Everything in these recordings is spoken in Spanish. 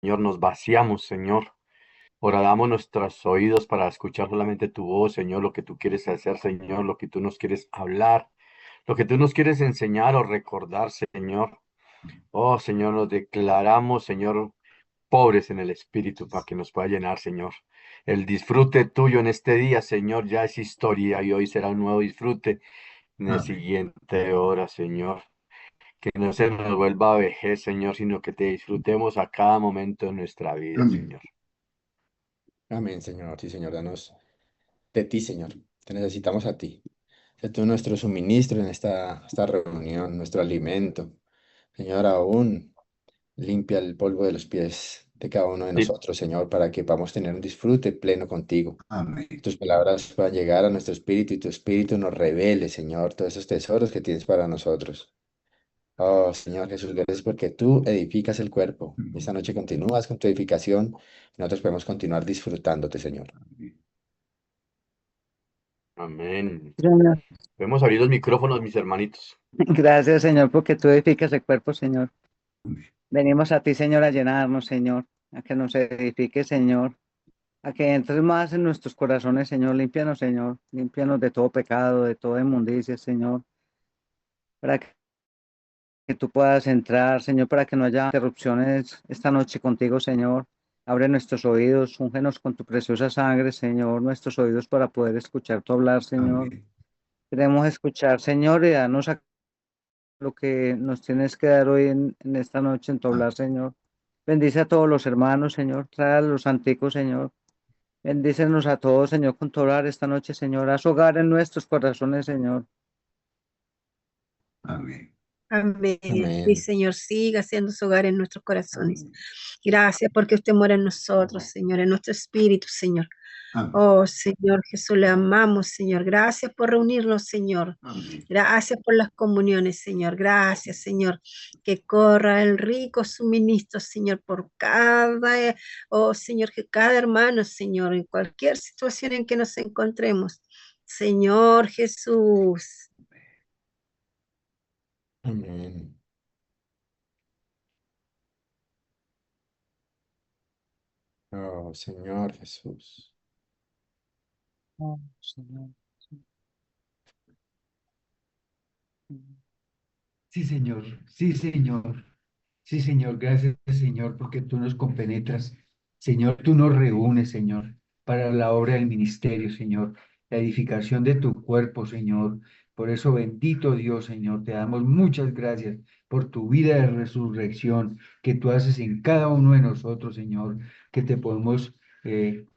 Señor, nos vaciamos, Señor. Ahora damos nuestros oídos para escuchar solamente tu voz, Señor, lo que tú quieres hacer, Señor, lo que tú nos quieres hablar, lo que tú nos quieres enseñar o recordar, Señor. Oh, Señor, nos declaramos, Señor, pobres en el espíritu para que nos pueda llenar, Señor. El disfrute tuyo en este día, Señor, ya es historia y hoy será un nuevo disfrute en la Amén. siguiente hora, Señor. Que no se nos vuelva vejez, Señor, sino que te disfrutemos a cada momento de nuestra vida, Amén. Señor. Amén, Señor. Sí, Señor, danos de ti, Señor. Te necesitamos a ti. Sé tú nuestro suministro en esta reunión, nuestro alimento. Señor, aún limpia el polvo de los pies de cada uno de Sí. nosotros, Señor, para que podamos tener un disfrute pleno contigo. Amén. Tus palabras puedan llegar a nuestro espíritu y tu espíritu nos revele, Señor, todos esos tesoros que tienes para nosotros. Oh, Señor Jesús, gracias porque tú edificas el cuerpo. Esta noche continúas con tu edificación y nosotros podemos continuar disfrutándote, Señor. Amén. Señor. Podemos abrir los micrófonos, mis hermanitos. Gracias, Señor, porque tú edificas el cuerpo, Señor. Amén. Venimos a ti, Señor, a llenarnos, Señor, a que nos edifique, Señor, a que entres más en nuestros corazones, Señor. Límpianos, Señor. Límpianos de todo pecado, de toda inmundicia, Señor, para que tú puedas entrar, Señor, para que no haya interrupciones esta noche contigo, Señor. Abre nuestros oídos, úngenos con tu preciosa sangre, Señor, nuestros oídos para poder escuchar tu hablar, Señor. Amén. Queremos escuchar, Señor, y danos lo que nos tienes que dar hoy en esta noche en tu hablar, Señor. Bendice a todos los hermanos, Señor. Trae a los antiguos, Señor. Bendícenos a todos, Señor, con tu hablar esta noche, Señor. Haz hogar en nuestros corazones, Señor. Amén. Amén. Sí, Amén. Señor, siga haciendo su hogar en nuestros corazones. Amén. Gracias porque usted mora en nosotros, Señor, en nuestro espíritu, Señor. Amén. Oh, Señor Jesús, le amamos, Señor. Gracias por reunirnos, Señor. Amén. Gracias por las comuniones, Señor. Gracias, Señor. Que corra el rico suministro, Señor, por cada, oh, Señor, que cada hermano, Señor, en cualquier situación en que nos encontremos. Señor Jesús. Amén. Oh, Señor Jesús. Oh, Señor. Sí, Señor, sí, Señor, sí, Señor, gracias, Señor, porque tú nos compenetras. Señor, tú nos reúnes, Señor, para la obra del ministerio, Señor, la edificación de tu cuerpo, Señor. Por eso, bendito Dios, Señor, te damos muchas gracias por tu vida de resurrección que tú haces en cada uno de nosotros, Señor, que te podemos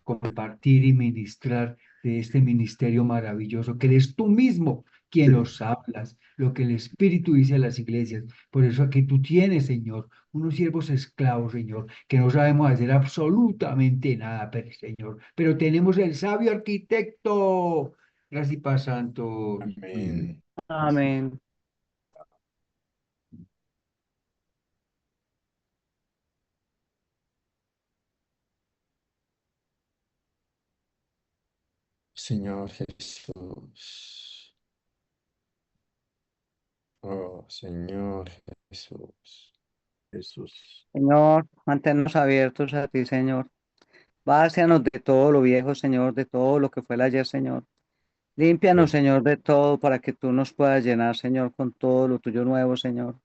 compartir y ministrar de este ministerio maravilloso, que eres tú mismo quien nos hablas, lo que el Espíritu dice a las iglesias. Por eso aquí tú tienes, Señor, unos siervos esclavos, Señor, que no sabemos hacer absolutamente nada, Señor, pero tenemos el sabio arquitecto. Gracias y paz, santos. Amén. Amén. Amén. Señor Jesús. Oh, Señor Jesús. Jesús. Señor, manténnos abiertos a ti, Señor. Vácianos de todo lo viejo, Señor, de todo lo que fue el ayer, Señor. Límpianos, Yes. Señor, de todo para que tú nos puedas llenar, Señor, con todo lo tuyo nuevo, Señor.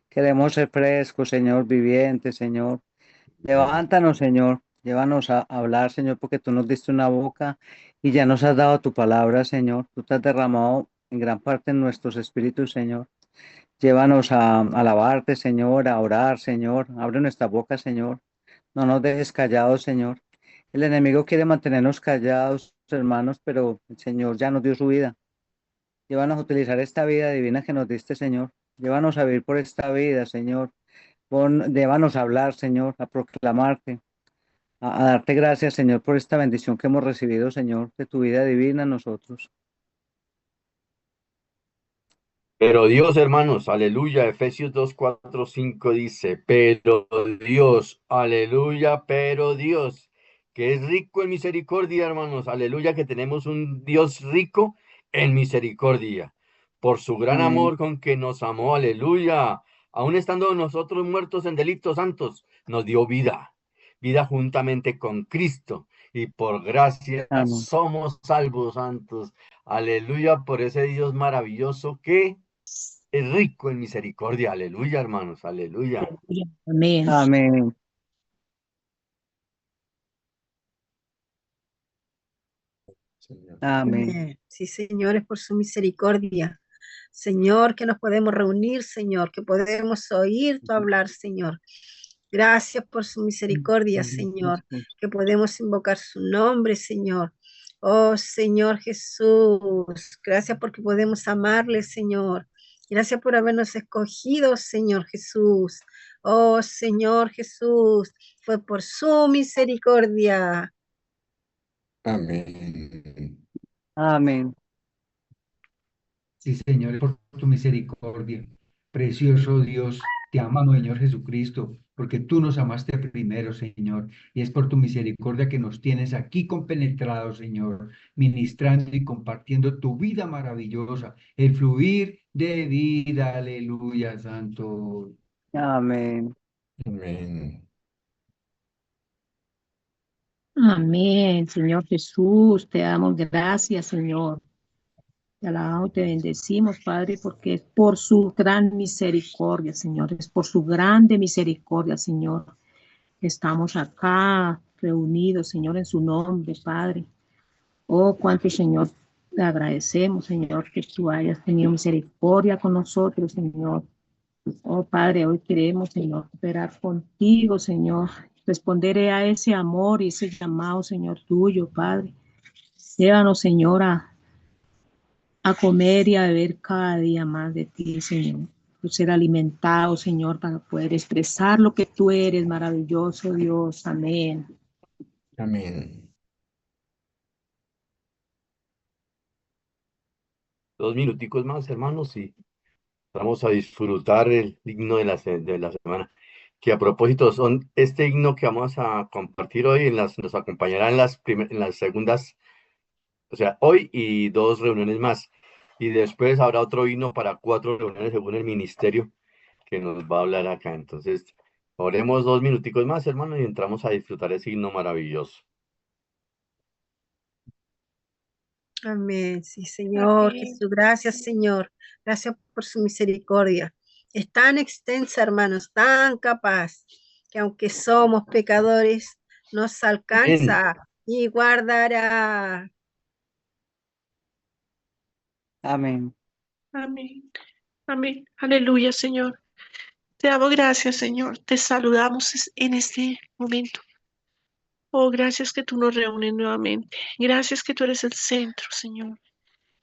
Queremos ser frescos, Señor, vivientes, Señor. Levántanos, Señor. Llévanos a hablar, Señor, porque tú nos diste una boca y ya nos has dado tu palabra, Señor. Tú te has derramado en gran parte en nuestros espíritus, Señor. Llévanos a alabarte, Señor, a orar, Señor. Abre nuestra boca, Señor. No nos dejes callados, Señor. El enemigo quiere mantenernos callados, hermanos, pero el Señor ya nos dio su vida. Llévanos a utilizar esta vida divina que nos diste, Señor. Llévanos a vivir por esta vida, Señor. Llévanos a hablar, Señor, a proclamarte, a darte gracias, Señor, por esta bendición que hemos recibido, Señor, de tu vida divina en nosotros. Pero Dios, hermanos, aleluya, Efesios 2 4 5 dice, pero Dios, aleluya, pero Dios, que es rico en misericordia, hermanos, aleluya, que tenemos un Dios rico en misericordia, por su gran Amén. amor con que nos amó, aleluya, aun estando nosotros muertos en delitos santos, nos dio vida. vida juntamente con Cristo, y por gracia Amén. somos salvos, santos. Aleluya, por ese Dios maravilloso que es rico en misericordia. Aleluya, hermanos, aleluya. Amén. Amén. Señor. Amén. Amén. Sí, Señor, es por su misericordia. Señor, que nos podemos reunir, Señor, que podemos oír tu hablar, Señor. Gracias por su misericordia, Señor, que podemos invocar su nombre, Señor. Oh, Señor Jesús, gracias porque podemos amarle, Señor. Gracias por habernos escogido, Señor Jesús. Oh, Señor Jesús, fue por su misericordia. Amén. Amén. Sí, Señor, por tu misericordia. Precioso Dios, te amamos, Señor Jesucristo, porque tú nos amaste primero, Señor, y es por tu misericordia que nos tienes aquí compenetrados, Señor, ministrando y compartiendo tu vida maravillosa, el fluir de vida, aleluya, Santo. Amén. Amén. Amén, Señor Jesús, te damos gracias, Señor. Te alabamos, te bendecimos, Padre, porque es por su gran misericordia, Señor, es por su grande misericordia, Señor. Estamos acá reunidos, Señor, en su nombre, Padre. Oh, cuánto, Señor, te agradecemos, Señor, que tú hayas tenido misericordia con nosotros, Señor. Oh, Padre, hoy queremos, Señor, cooperar contigo, Señor. Responder a ese amor y ese llamado, Señor, tuyo, Padre. Llévanos, Señor, a comer y a beber cada día más de ti, Señor. Ser alimentado, Señor, para poder expresar lo que tú eres, maravilloso Dios. Amén. Amén. 2 minuticos más, hermanos, y vamos a disfrutar el himno de la semana. Que a propósito son este himno que vamos a compartir hoy nos acompañará en en las segundas, o sea, hoy y 2 reuniones más. Y después habrá otro himno para 4 reuniones según el ministerio que nos va a hablar acá. Entonces, oremos 2 minuticos más, hermano, y entramos a disfrutar ese himno maravilloso. Amén. Sí, Señor Amén. Jesús, gracias, Señor. Gracias por su misericordia. Es tan extensa, hermanos, tan capaz, que aunque somos pecadores, nos Amén. alcanza y guardará. Amén. Amén. Amén. Aleluya, Señor. Te damos gracias, Señor. Te saludamos en este momento. Oh, gracias que tú nos reúnes nuevamente. Gracias que tú eres el centro, Señor,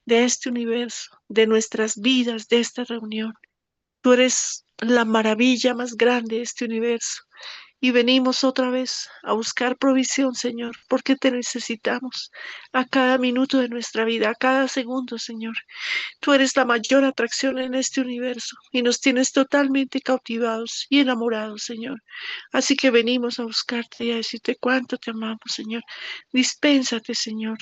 de este universo, de nuestras vidas, de esta reunión. Tú eres la maravilla más grande de este universo. Y venimos otra vez a buscar provisión, Señor, porque te necesitamos a cada minuto de nuestra vida, a cada segundo, Señor. Tú eres la mayor atracción en este universo y nos tienes totalmente cautivados y enamorados, Señor. Así que venimos a buscarte y a decirte cuánto te amamos, Señor. Dispénsate, Señor,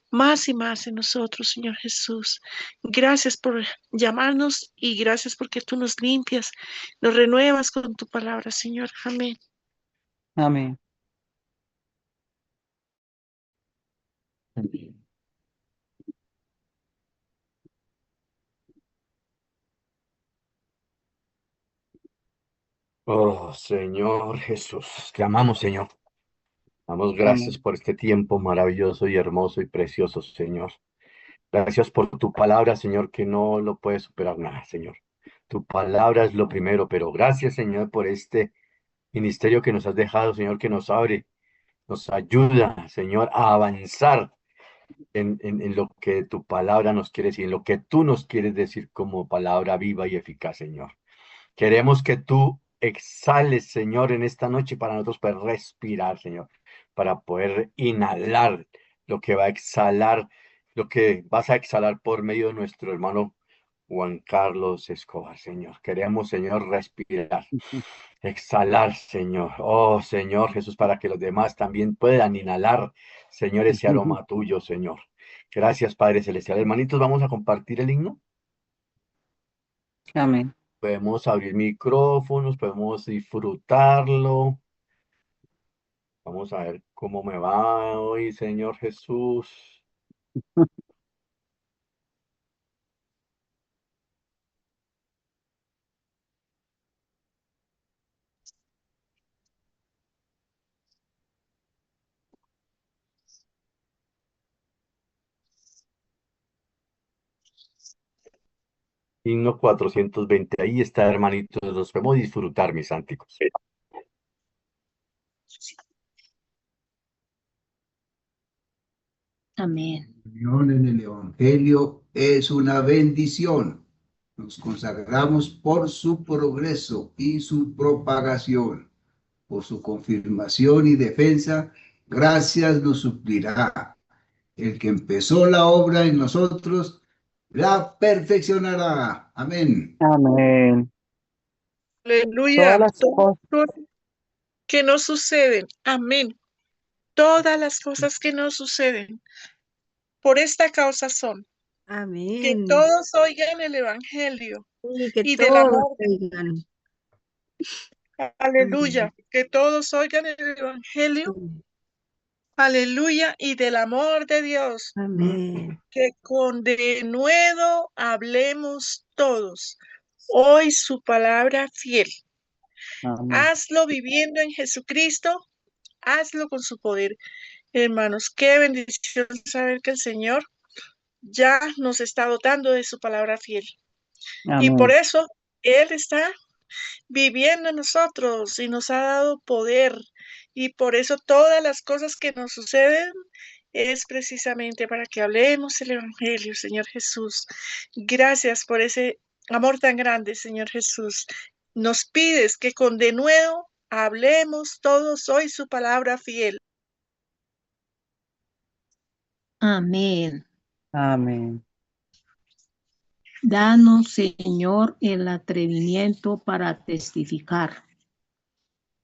más y más en nosotros, Señor Jesús. Gracias por llamarnos y gracias porque tú nos limpias, nos renuevas con tu palabra, Señor. Amén. Amén. Amén. Oh, Señor Jesús, te amamos, Señor. Damos gracias Amén. por este tiempo maravilloso y hermoso y precioso, Señor. Gracias por tu palabra, Señor, que no lo puede superar nada, Señor. Tu palabra es lo primero, pero gracias, Señor, por este ministerio que nos has dejado, Señor, que nos abre, nos ayuda, Señor, a avanzar en lo que tu palabra nos quiere decir, en lo que tú nos quieres decir como palabra viva y eficaz, Señor. Queremos que tú exhales, Señor, en esta noche para nosotros poder respirar, Señor, para poder inhalar lo que va a exhalar, lo que vas a exhalar por medio de nuestro hermano Juan Carlos Escobar, Señor. Queremos, Señor, respirar, exhalar, Señor. Oh, Señor Jesús, para que los demás también puedan inhalar, Señor, ese aroma tuyo, Señor. Gracias, Padre Celestial. Hermanitos, vamos a compartir el himno. Amén. Podemos abrir micrófonos, podemos disfrutarlo. Vamos a ver cómo me va hoy, Señor Jesús. Himno 420. Ahí está, hermanitos. Los podemos disfrutar, mis sánticos. Amén. Unión en el Evangelio es una bendición. Nos consagramos por su progreso y su propagación, por su confirmación y defensa. Gracias nos suplirá. El que empezó la obra en nosotros, la perfeccionará. Amén. Amén. Todas Aleluya. las cosas. Todo que nos suceden. Amén. Todas las cosas que nos suceden por esta causa son que Amén. todos oigan el Evangelio Y que y del todos amor. oigan. Aleluya. Que todos oigan el Evangelio. Aleluya. Y del amor de Dios. Amén. Que con denuedo hablemos todos. Hoy su palabra fiel. Amén. Hazlo viviendo en Jesucristo. Hazlo con su poder. Hermanos, qué bendición saber que el Señor ya nos está dotando de su palabra fiel. Y por Amén. eso Él está viviendo en nosotros y nos ha dado poder. Y por eso todas las cosas que nos suceden es precisamente para que hablemos el Evangelio, Señor Jesús. Gracias por ese amor tan grande, Señor Jesús. Nos pides que con denuedo hablemos todos hoy su palabra fiel. Amén. Amén. Danos, Señor, el atrevimiento para testificar,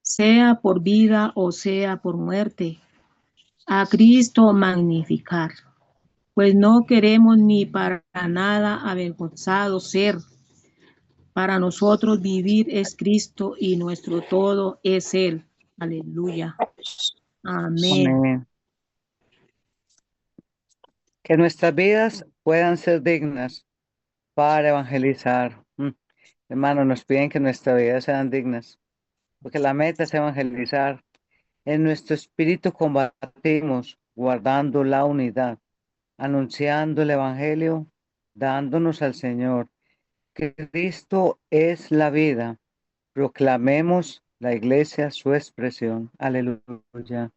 sea por vida o sea por muerte, a Cristo magnificar, pues no queremos ni para nada avergonzados ser. Para nosotros vivir es Cristo y nuestro todo es Él. Aleluya. Amén. Amén. Que nuestras vidas puedan ser dignas para evangelizar. Hermanos, nos piden que nuestras vidas sean dignas, porque la meta es evangelizar. En nuestro espíritu combatimos, guardando la unidad, anunciando el evangelio, dándonos al Señor. Cristo es la vida. Proclamemos la iglesia su expresión. Aleluya.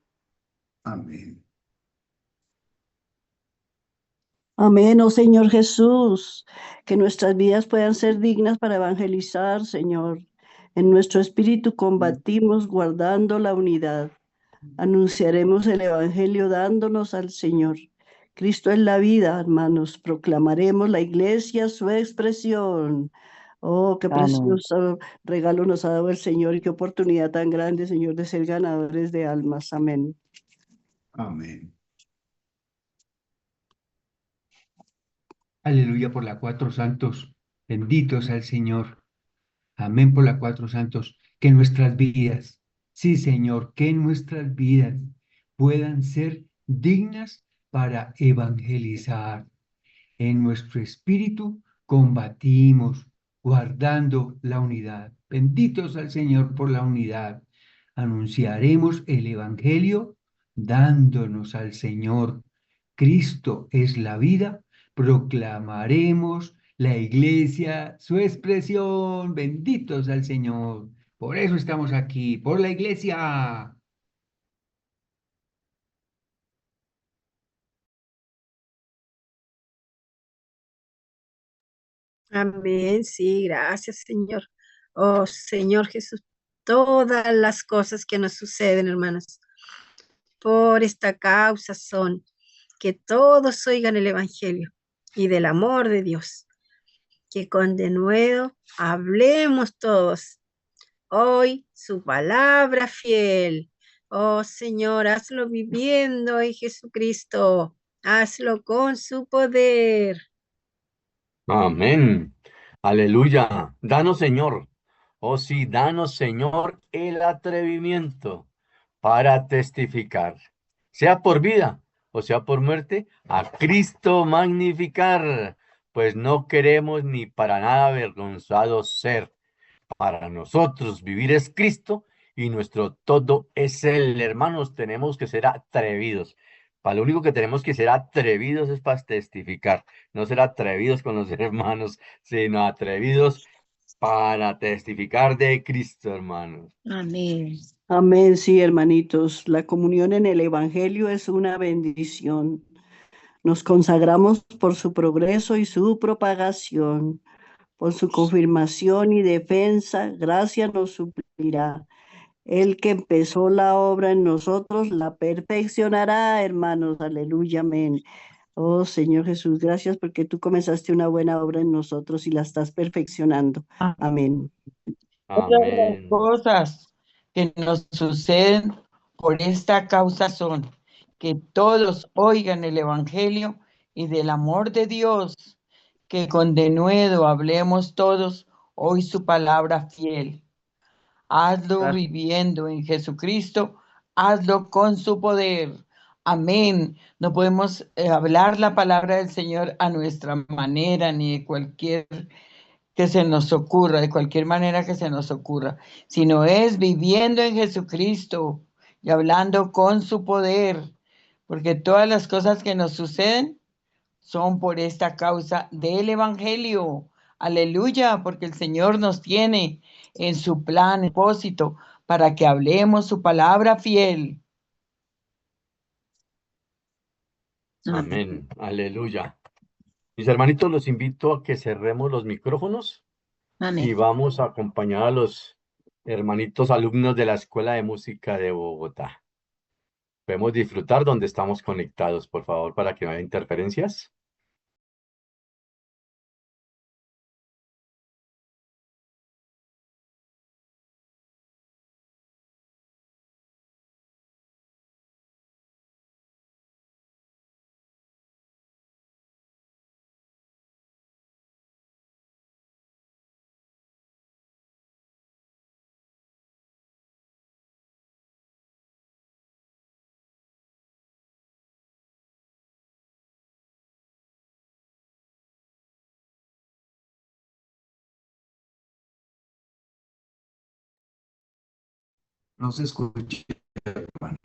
Amén. Amén, oh Señor Jesús, que nuestras vidas puedan ser dignas para evangelizar, Señor. En nuestro espíritu combatimos guardando la unidad. Anunciaremos el Evangelio dándonos al Señor. Cristo es la vida, hermanos. Proclamaremos la iglesia su expresión. Oh, qué Amén. precioso regalo nos ha dado el Señor y qué oportunidad tan grande, Señor, de ser ganadores de almas. Amén. Amén. Aleluya por la cuatro santos. Bendito sea el Señor. Amén por la cuatro santos. Que nuestras vidas, sí, Señor, que nuestras vidas puedan ser dignas para evangelizar. En nuestro espíritu combatimos, guardando la unidad. Bendito sea el Señor por la unidad. Anunciaremos el Evangelio dándonos al Señor. Cristo es la vida. Proclamaremos la iglesia, su expresión. Bendito sea el Señor. Por eso estamos aquí, por la iglesia. Amén, sí, gracias, Señor. Oh, Señor Jesús, todas las cosas que nos suceden, hermanos, por esta causa son que todos oigan el Evangelio y del amor de Dios, que con denuedo hablemos todos hoy su palabra fiel. Oh, Señor, hazlo viviendo en Jesucristo, hazlo con su poder. Amén. Aleluya. Danos, Señor. Oh sí, danos, Señor, el atrevimiento para testificar, sea por vida o sea por muerte, a Cristo magnificar, pues no queremos ni para nada avergonzados ser. Para nosotros vivir es Cristo y nuestro todo es Él. Hermanos, tenemos que ser atrevidos. Para lo único que tenemos que ser atrevidos es para testificar, no ser atrevidos con los hermanos, sino atrevidos para testificar de Cristo, hermanos. Amén. Amén, sí, hermanitos. La comunión en el Evangelio es una bendición. Nos consagramos por su progreso y su propagación, por su confirmación y defensa. Gracia nos suplirá. El que empezó la obra en nosotros la perfeccionará, hermanos. Aleluya, amén. Oh Señor Jesús, gracias porque tú comenzaste una buena obra en nosotros y la estás perfeccionando. Amén. Todas las Amén. cosas que nos suceden por esta causa son que todos oigan el Evangelio y del amor de Dios, que con denuedo hablemos todos hoy su palabra fiel. Hazlo Gracias. viviendo en Jesucristo, hazlo con su poder. Amén. No podemos hablar la palabra del Señor a nuestra manera ni de cualquier que se nos ocurra, de cualquier manera que se nos ocurra, sino es viviendo en Jesucristo y hablando con su poder, porque todas las cosas que nos suceden son por esta causa del Evangelio. Aleluya, porque el Señor nos tiene en su plan, propósito, para que hablemos su palabra fiel. Amén. Aleluya. Mis hermanitos, los invito a que cerremos los micrófonos y Amén. vamos a acompañar a los hermanitos alumnos de la Escuela de Música de Bogotá. Podemos disfrutar donde estamos conectados, por favor, para que no haya interferencias. No se escucha, hermano.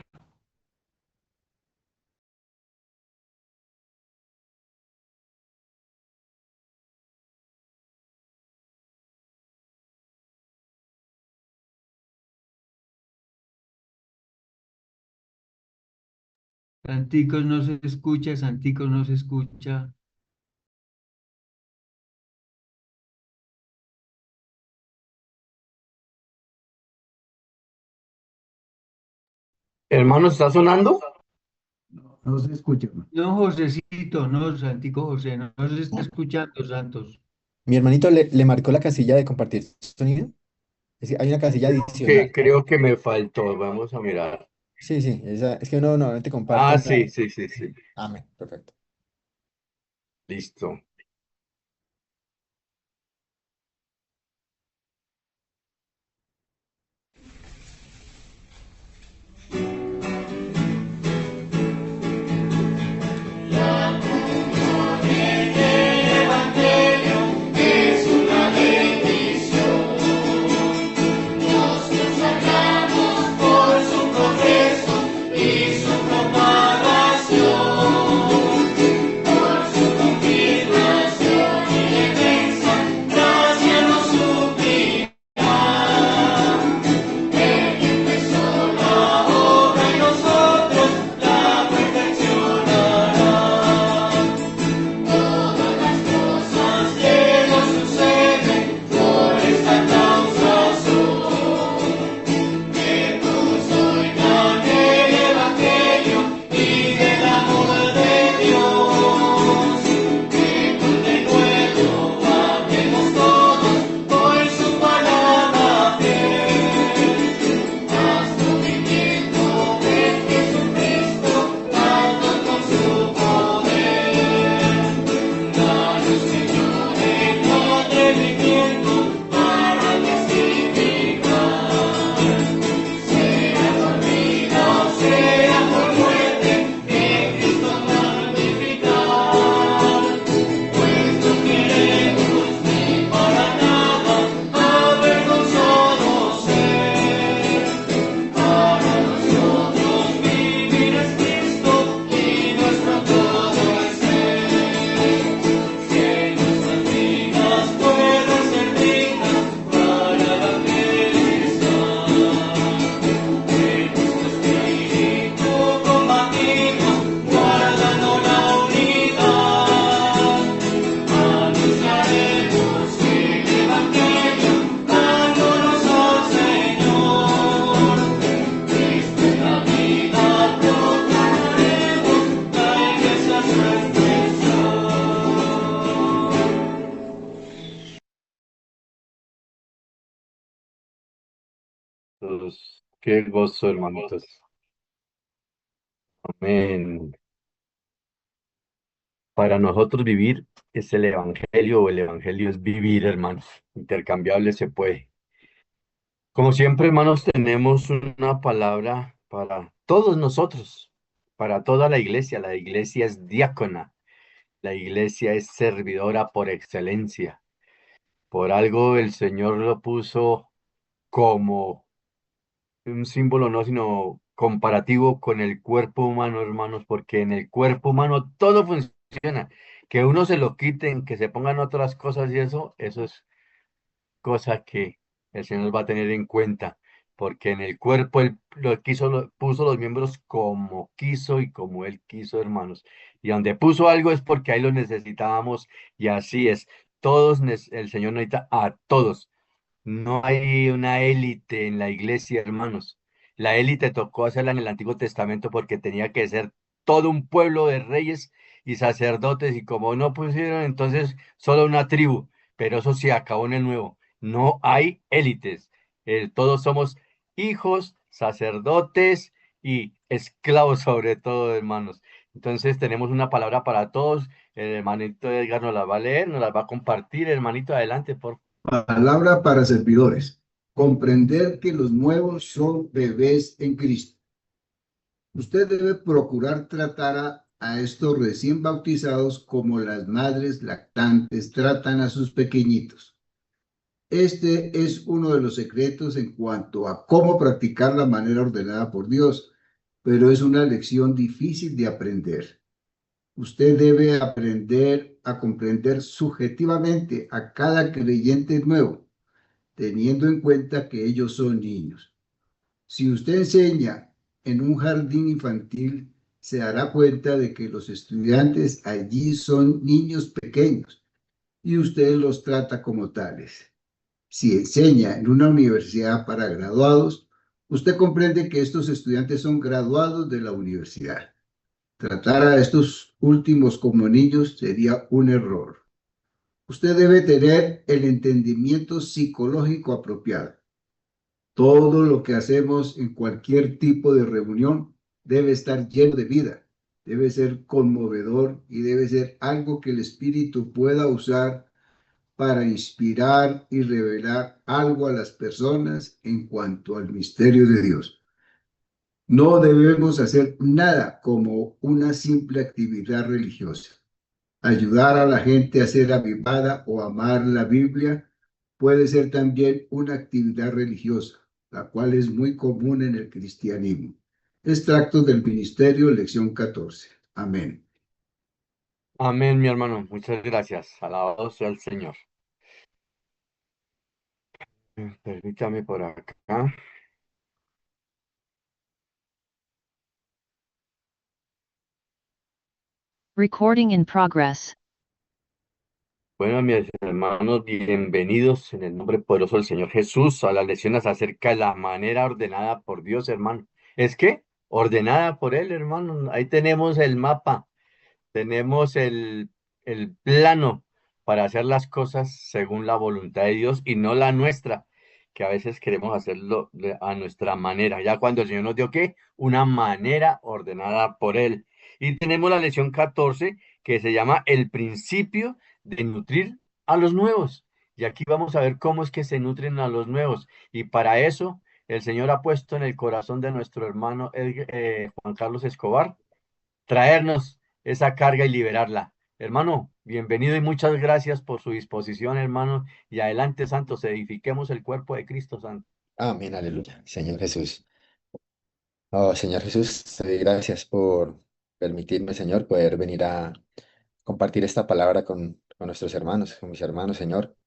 Santicos no se escucha, Santicos no se escucha. Hermano, ¿está sonando? No se escucha, hermano. No, Josecito, no, Santico José, no se está escuchando, Santos. Mi hermanito le marcó la casilla de compartir sonido. Es que hay una casilla adicional. Creo que me faltó. Vamos a mirar. Sí, sí, es que uno normalmente comparte. Ah, sí. Amén, perfecto. Listo. Y su propagación, por su confirmación. Qué gozo, hermanitos. Amén. Para nosotros vivir es el evangelio, o el evangelio es vivir, hermanos. Intercambiable se puede. Como siempre, hermanos, tenemos una palabra para todos nosotros, para toda la iglesia. La iglesia es diácona, la iglesia es servidora por excelencia. Por algo el Señor lo puso como un símbolo, no, sino comparativo con el cuerpo humano, hermanos, porque en el cuerpo humano todo funciona. Que uno se lo quiten, que se pongan otras cosas y eso es cosa que el Señor va a tener en cuenta, porque en el cuerpo Él lo quiso, puso los miembros como quiso y como Él quiso, hermanos. Y donde puso algo es porque ahí lo necesitábamos y así es. Todos, el Señor necesita a todos. No hay una élite en la iglesia, hermanos. La élite tocó hacerla en el Antiguo Testamento porque tenía que ser todo un pueblo de reyes y sacerdotes, y como no pusieron, entonces solo una tribu, pero eso se acabó en el Nuevo. No hay élites. Todos somos hijos, sacerdotes y esclavos sobre todo, hermanos. Entonces tenemos una palabra para todos. El hermanito Edgar nos la va a leer, nos la va a compartir. Hermanito, adelante, por favor. Palabra para servidores. Comprender que los nuevos son bebés en Cristo. Usted debe procurar tratar a estos recién bautizados como las madres lactantes tratan a sus pequeñitos. Este es uno de los secretos en cuanto a cómo practicar la manera ordenada por Dios, pero es una lección difícil de aprender. Usted debe aprender a comprender subjetivamente a cada creyente nuevo, teniendo en cuenta que ellos son niños. Si usted enseña en un jardín infantil, se dará cuenta de que los estudiantes allí son niños pequeños y usted los trata como tales. Si enseña en una universidad para graduados, usted comprende que estos estudiantes son graduados de la universidad. Tratar a estos últimos como niños sería un error. Usted debe tener el entendimiento psicológico apropiado. Todo lo que hacemos en cualquier tipo de reunión debe estar lleno de vida, debe ser conmovedor y debe ser algo que el Espíritu pueda usar para inspirar y revelar algo a las personas en cuanto al misterio de Dios. No debemos hacer nada como una simple actividad religiosa. Ayudar a la gente a ser avivada o amar la Biblia puede ser también una actividad religiosa, la cual es muy común en el cristianismo. Extracto del Ministerio, lección 14. Amén. Amén, mi hermano. Muchas gracias. Alabado sea el Señor. Permítame por acá. Recording in progress. Bueno, mis hermanos, bienvenidos en el nombre poderoso del Señor Jesús a las lecciones acerca de la manera ordenada por Dios, hermano. ¿Es que? Ordenada por Él, hermano. Ahí tenemos el mapa. Tenemos el plano para hacer las cosas según la voluntad de Dios y no la nuestra, que a veces queremos hacerlo a nuestra manera. Ya cuando el Señor nos dio, ¿qué? Una manera ordenada por Él. Y tenemos la lección 14 que se llama el principio de nutrir a los nuevos. Y aquí vamos a ver cómo es que se nutren a los nuevos. Y para eso el Señor ha puesto en el corazón de nuestro hermano Juan Carlos Escobar traernos esa carga y liberarla. Hermano, bienvenido y muchas gracias por su disposición, hermano. Y adelante, santos, edifiquemos el cuerpo de Cristo, santo. Amén, aleluya. Señor Jesús. Oh, Señor Jesús, te doy gracias por permitirme, Señor, poder venir a compartir esta palabra con nuestros hermanos, con mis hermanos, Señor.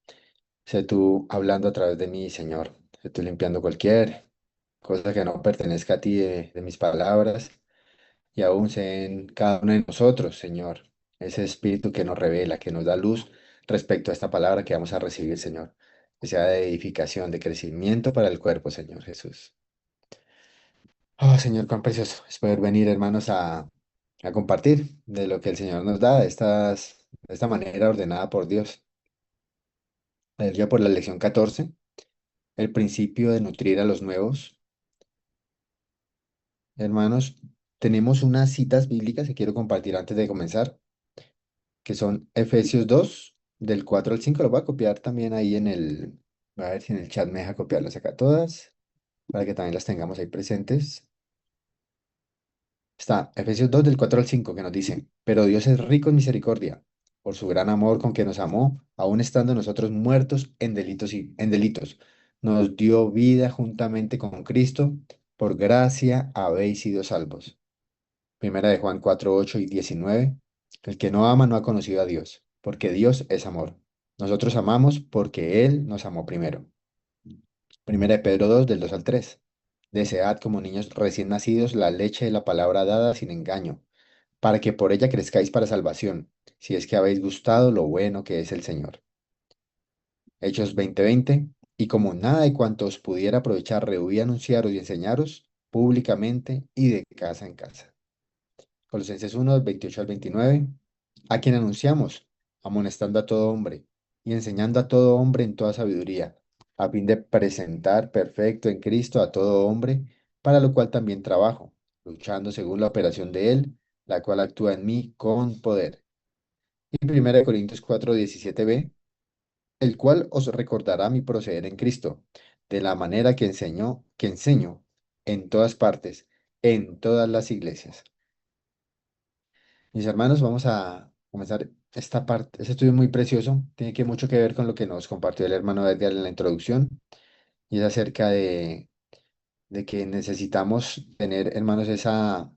Sé tú hablando a través de mí, Señor. Sé tú limpiando cualquier cosa que no pertenezca a ti de mis palabras y aún sé en cada uno de nosotros, Señor, ese espíritu que nos revela, que nos da luz respecto a esta palabra que vamos a recibir, Señor. Que sea de edificación, de crecimiento para el cuerpo, Señor Jesús. Oh, Señor, cuán precioso es poder venir, hermanos, a compartir de lo que el Señor nos da, de esta manera ordenada por Dios. Ya por la lección 14, el principio de nutrir a los nuevos. Hermanos, tenemos unas citas bíblicas que quiero compartir antes de comenzar, que son Efesios 2, del 4 al 5. Lo voy a copiar también ahí a ver si en el chat me deja copiarlas acá todas, para que también las tengamos ahí presentes. Está Efesios 2 del 4 al 5 que nos dice, pero Dios es rico en misericordia, por su gran amor con que nos amó, aun estando nosotros muertos en delitos, nos dio vida juntamente con Cristo, por gracia habéis sido salvos. Primera de Juan 4 8 y 19, el que no ama no ha conocido a Dios, porque Dios es amor. Nosotros amamos porque Él nos amó primero. Primera de Pedro 2 del 2 al 3. Desead como niños recién nacidos la leche de la palabra dada sin engaño, para que por ella crezcáis para salvación, si es que habéis gustado lo bueno que es el Señor. Hechos 20:20, y como nada de cuanto os pudiera aprovechar rehuí anunciaros y enseñaros públicamente y de casa en casa. Colosenses 1, del 28 al 29, a quien anunciamos, amonestando a todo hombre y enseñando a todo hombre en toda sabiduría, a fin de presentar perfecto en Cristo a todo hombre, para lo cual también trabajo, luchando según la operación de Él, la cual actúa en mí con poder. Y 1 Corintios 4:17b, el cual os recordará mi proceder en Cristo, de la manera que enseño en todas partes, en todas las iglesias. Mis hermanos, vamos a comenzar esta parte. Este estudio es muy precioso, tiene mucho que ver con lo que nos compartió el hermano Edgar en la introducción, y es acerca de que necesitamos tener, hermanos,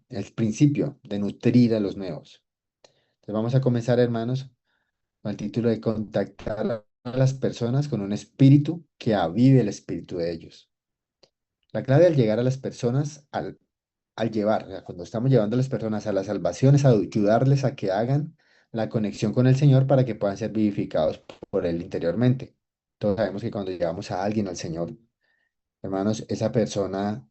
el principio de nutrir a los nuevos. Entonces vamos a comenzar, hermanos, con el título de contactar a las personas con un espíritu que avive el espíritu de ellos. La clave al llegar a las personas, al llevar, o sea, cuando estamos llevando a las personas a la salvación, es ayudarles a que hagan la conexión con el Señor para que puedan ser vivificados por Él interiormente. Todos sabemos que cuando llevamos a alguien al Señor, hermanos, esa persona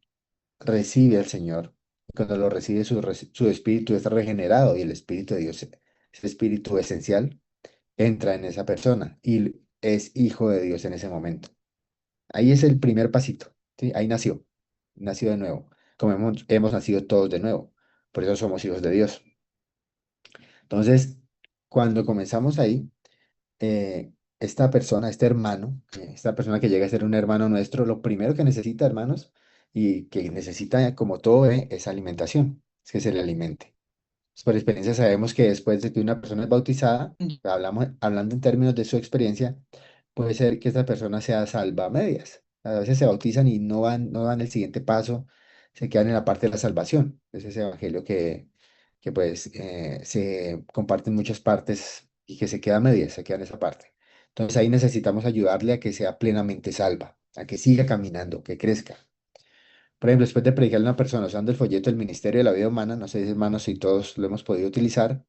recibe al Señor. Y cuando lo recibe, su espíritu está regenerado y el Espíritu de Dios, ese espíritu esencial, entra en esa persona y es hijo de Dios en ese momento. Ahí es el primer pasito, ¿sí? Ahí nació de nuevo, como hemos nacido todos de nuevo. Por eso somos hijos de Dios. Entonces, cuando comenzamos ahí, esta persona, este hermano, esta persona que llega a ser un hermano nuestro, lo primero que necesita, hermanos, y que necesita, como todo, es alimentación, es que se le alimente. Por experiencia sabemos que después de que una persona es bautizada, hablando en términos de su experiencia, puede ser que esta persona sea salva a medias. A veces se bautizan y no dan el siguiente paso, se quedan en la parte de la salvación. Es ese evangelio que pues se comparte en muchas partes y que se queda a medias, se queda en esa parte. Entonces ahí necesitamos ayudarle a que sea plenamente salva, a que siga caminando, que crezca. Por ejemplo, después de predicarle a una persona usando el folleto del Ministerio de la Vida Humana, no sé, hermanos, si todos lo hemos podido utilizar,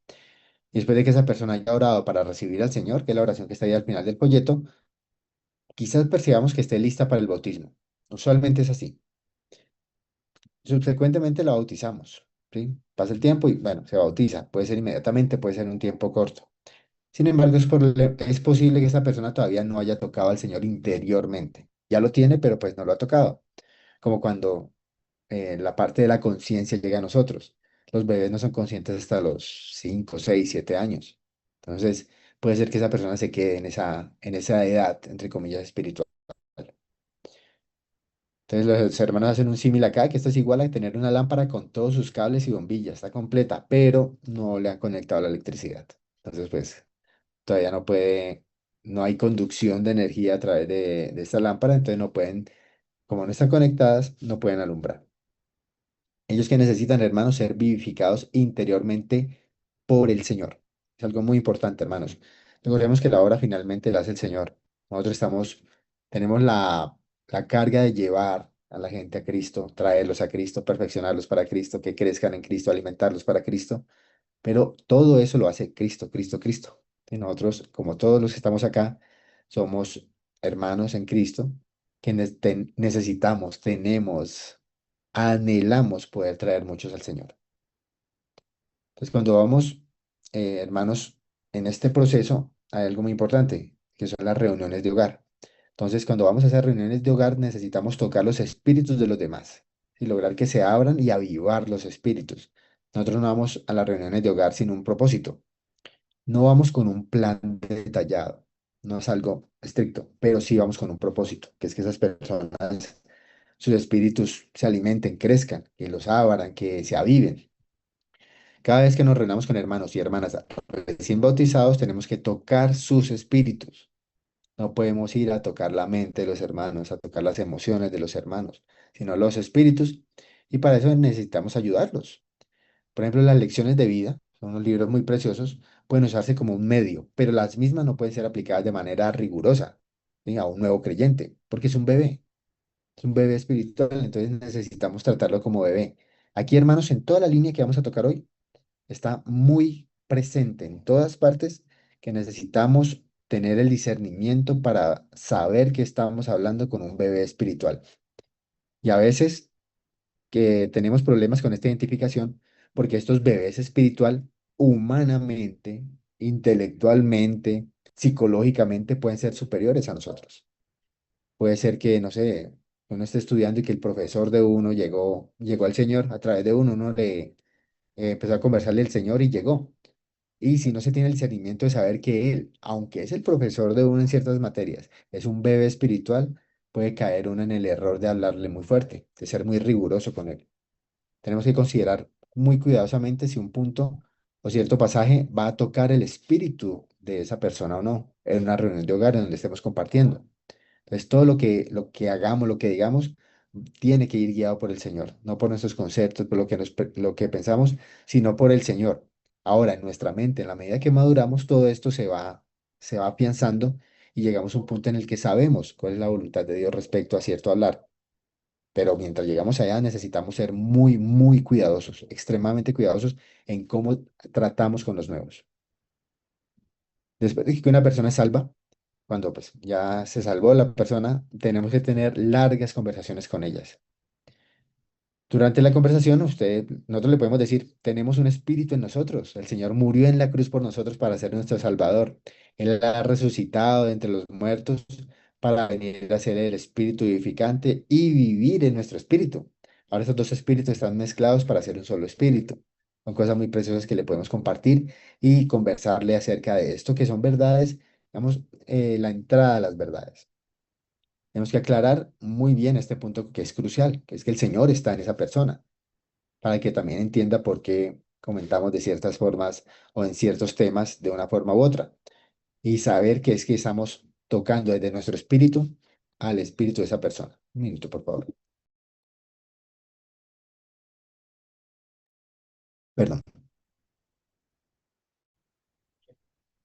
y después de que esa persona haya orado para recibir al Señor, que es la oración que está ahí al final del folleto, quizás percibamos que esté lista para el bautismo. Usualmente es así. Subsecuentemente la bautizamos, ¿sí? Pasa el tiempo y, bueno, se bautiza. Puede ser inmediatamente, puede ser en un tiempo corto. Sin embargo, es posible que esa persona todavía no haya tocado al Señor interiormente. Ya lo tiene, pero pues no lo ha tocado. Como cuando la parte de la conciencia llega a nosotros. Los bebés no son conscientes hasta los 5, 6, 7 años. Entonces, puede ser que esa persona se quede en esa edad, entre comillas, espiritual. Entonces, los hermanos hacen un símil acá, que esto es igual a tener una lámpara con todos sus cables y bombillas, está completa, pero no le han conectado la electricidad. Entonces, pues, todavía no hay conducción de energía a través de esta lámpara, entonces no pueden, como no están conectadas, no pueden alumbrar. Ellos que necesitan, hermanos, ser vivificados interiormente por el Señor. Es algo muy importante, hermanos. Recordemos que la obra finalmente la hace el Señor. Nosotros tenemos la carga de llevar a la gente a Cristo, traerlos a Cristo, perfeccionarlos para Cristo, que crezcan en Cristo, alimentarlos para Cristo. Pero todo eso lo hace Cristo, Cristo, Cristo. Y nosotros, como todos los que estamos acá, somos hermanos en Cristo que anhelamos poder traer muchos al Señor. Entonces, cuando vamos, hermanos, en este proceso hay algo muy importante, que son las reuniones de hogar. Entonces, cuando vamos a esas reuniones de hogar, necesitamos tocar los espíritus de los demás. y lograr que se abran y avivar los espíritus. Nosotros no vamos a las reuniones de hogar sin un propósito. No vamos con un plan detallado, no es algo estricto, pero sí vamos con un propósito, que es que esas personas, sus espíritus se alimenten, crezcan, que los abran, que se aviven. Cada vez que nos reunamos con hermanos y hermanas recién bautizados, tenemos que tocar sus espíritus. No podemos ir a tocar la mente de los hermanos, a tocar las emociones de los hermanos, sino los espíritus, y para eso necesitamos ayudarlos. Por ejemplo, las lecciones de vida, son unos libros muy preciosos, pueden usarse como un medio, pero las mismas no pueden ser aplicadas de manera rigurosa, ¿sí? A un nuevo creyente, porque es un bebé espiritual, entonces necesitamos tratarlo como bebé. Aquí, hermanos, en toda la línea que vamos a tocar hoy, está muy presente en todas partes que necesitamos tener el discernimiento para saber que estamos hablando con un bebé espiritual. Y a veces que tenemos problemas con esta identificación porque estos bebés espiritual, humanamente, intelectualmente, psicológicamente, pueden ser superiores a nosotros. Puede ser que, no sé, uno esté estudiando y que el profesor de uno llegó al Señor a través de uno, uno le empezó a conversarle el Señor y llegó. Y si no se tiene el discernimiento de saber que él, aunque es el profesor de uno en ciertas materias, es un bebé espiritual, puede caer uno en el error de hablarle muy fuerte, de ser muy riguroso con él. Tenemos que considerar muy cuidadosamente si un punto o cierto pasaje va a tocar el espíritu de esa persona o no, en una reunión de hogar en donde estemos compartiendo. Entonces, todo lo que hagamos, lo que digamos, tiene que ir guiado por el Señor, no por nuestros conceptos, por lo que pensamos, sino por el Señor. Ahora, en nuestra mente, en la medida que maduramos, todo esto se va afianzando y llegamos a un punto en el que sabemos cuál es la voluntad de Dios respecto a cierto hablar. Pero mientras llegamos allá, necesitamos ser muy, muy cuidadosos, extremadamente cuidadosos en cómo tratamos con los nuevos. Después de que una persona es salva, cuando pues ya se salvó la persona, tenemos que tener largas conversaciones con ellas. Durante la conversación, nosotros le podemos decir, tenemos un espíritu en nosotros. El Señor murió en la cruz por nosotros para ser nuestro Salvador. Él ha resucitado de entre los muertos para venir a ser el espíritu vivificante y vivir en nuestro espíritu. Ahora esos dos espíritus están mezclados para ser un solo espíritu. Son cosas muy preciosas que le podemos compartir y conversarle acerca de esto, que son verdades, digamos, la entrada a las verdades. Tenemos que aclarar muy bien este punto que es crucial, que es que el Señor está en esa persona, para que también entienda por qué comentamos de ciertas formas o en ciertos temas de una forma u otra. Y saber que es que estamos tocando desde nuestro espíritu al espíritu de esa persona. Un minuto, por favor. Perdón.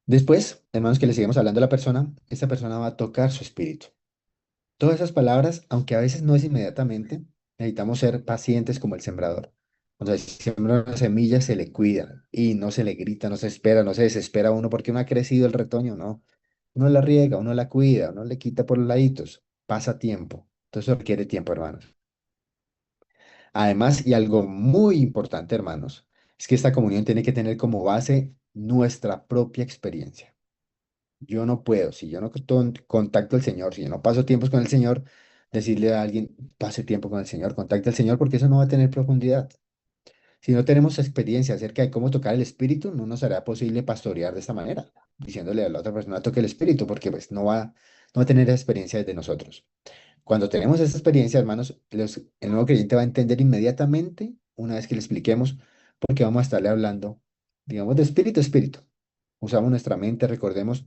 Después, hermanos, que le seguimos hablando a la persona, esta persona va a tocar su espíritu. Todas esas palabras, aunque a veces no es inmediatamente, necesitamos ser pacientes como el sembrador. Cuando se siembra una semilla, se le cuida y no se le grita, no se espera, no se desespera uno porque no ha crecido el retoño, no. Uno la riega, uno la cuida, uno le quita por los laditos, pasa tiempo. Entonces eso requiere tiempo, hermanos. Además, y algo muy importante, hermanos, es que esta comunión tiene que tener como base nuestra propia experiencia. Yo no puedo, si yo no contacto al Señor, si yo no paso tiempos con el Señor, decirle a alguien, pase tiempo con el Señor, contacte al Señor, porque eso no va a tener profundidad. Si no tenemos experiencia acerca de cómo tocar el Espíritu, no nos será posible pastorear de esta manera, diciéndole a la otra persona, toque el Espíritu, porque pues no va a tener esa experiencia desde nosotros. Cuando tenemos esa experiencia, hermanos, el nuevo creyente va a entender inmediatamente, una vez que le expliquemos, porque vamos a estarle hablando, digamos, de espíritu a espíritu. Usamos nuestra mente, recordemos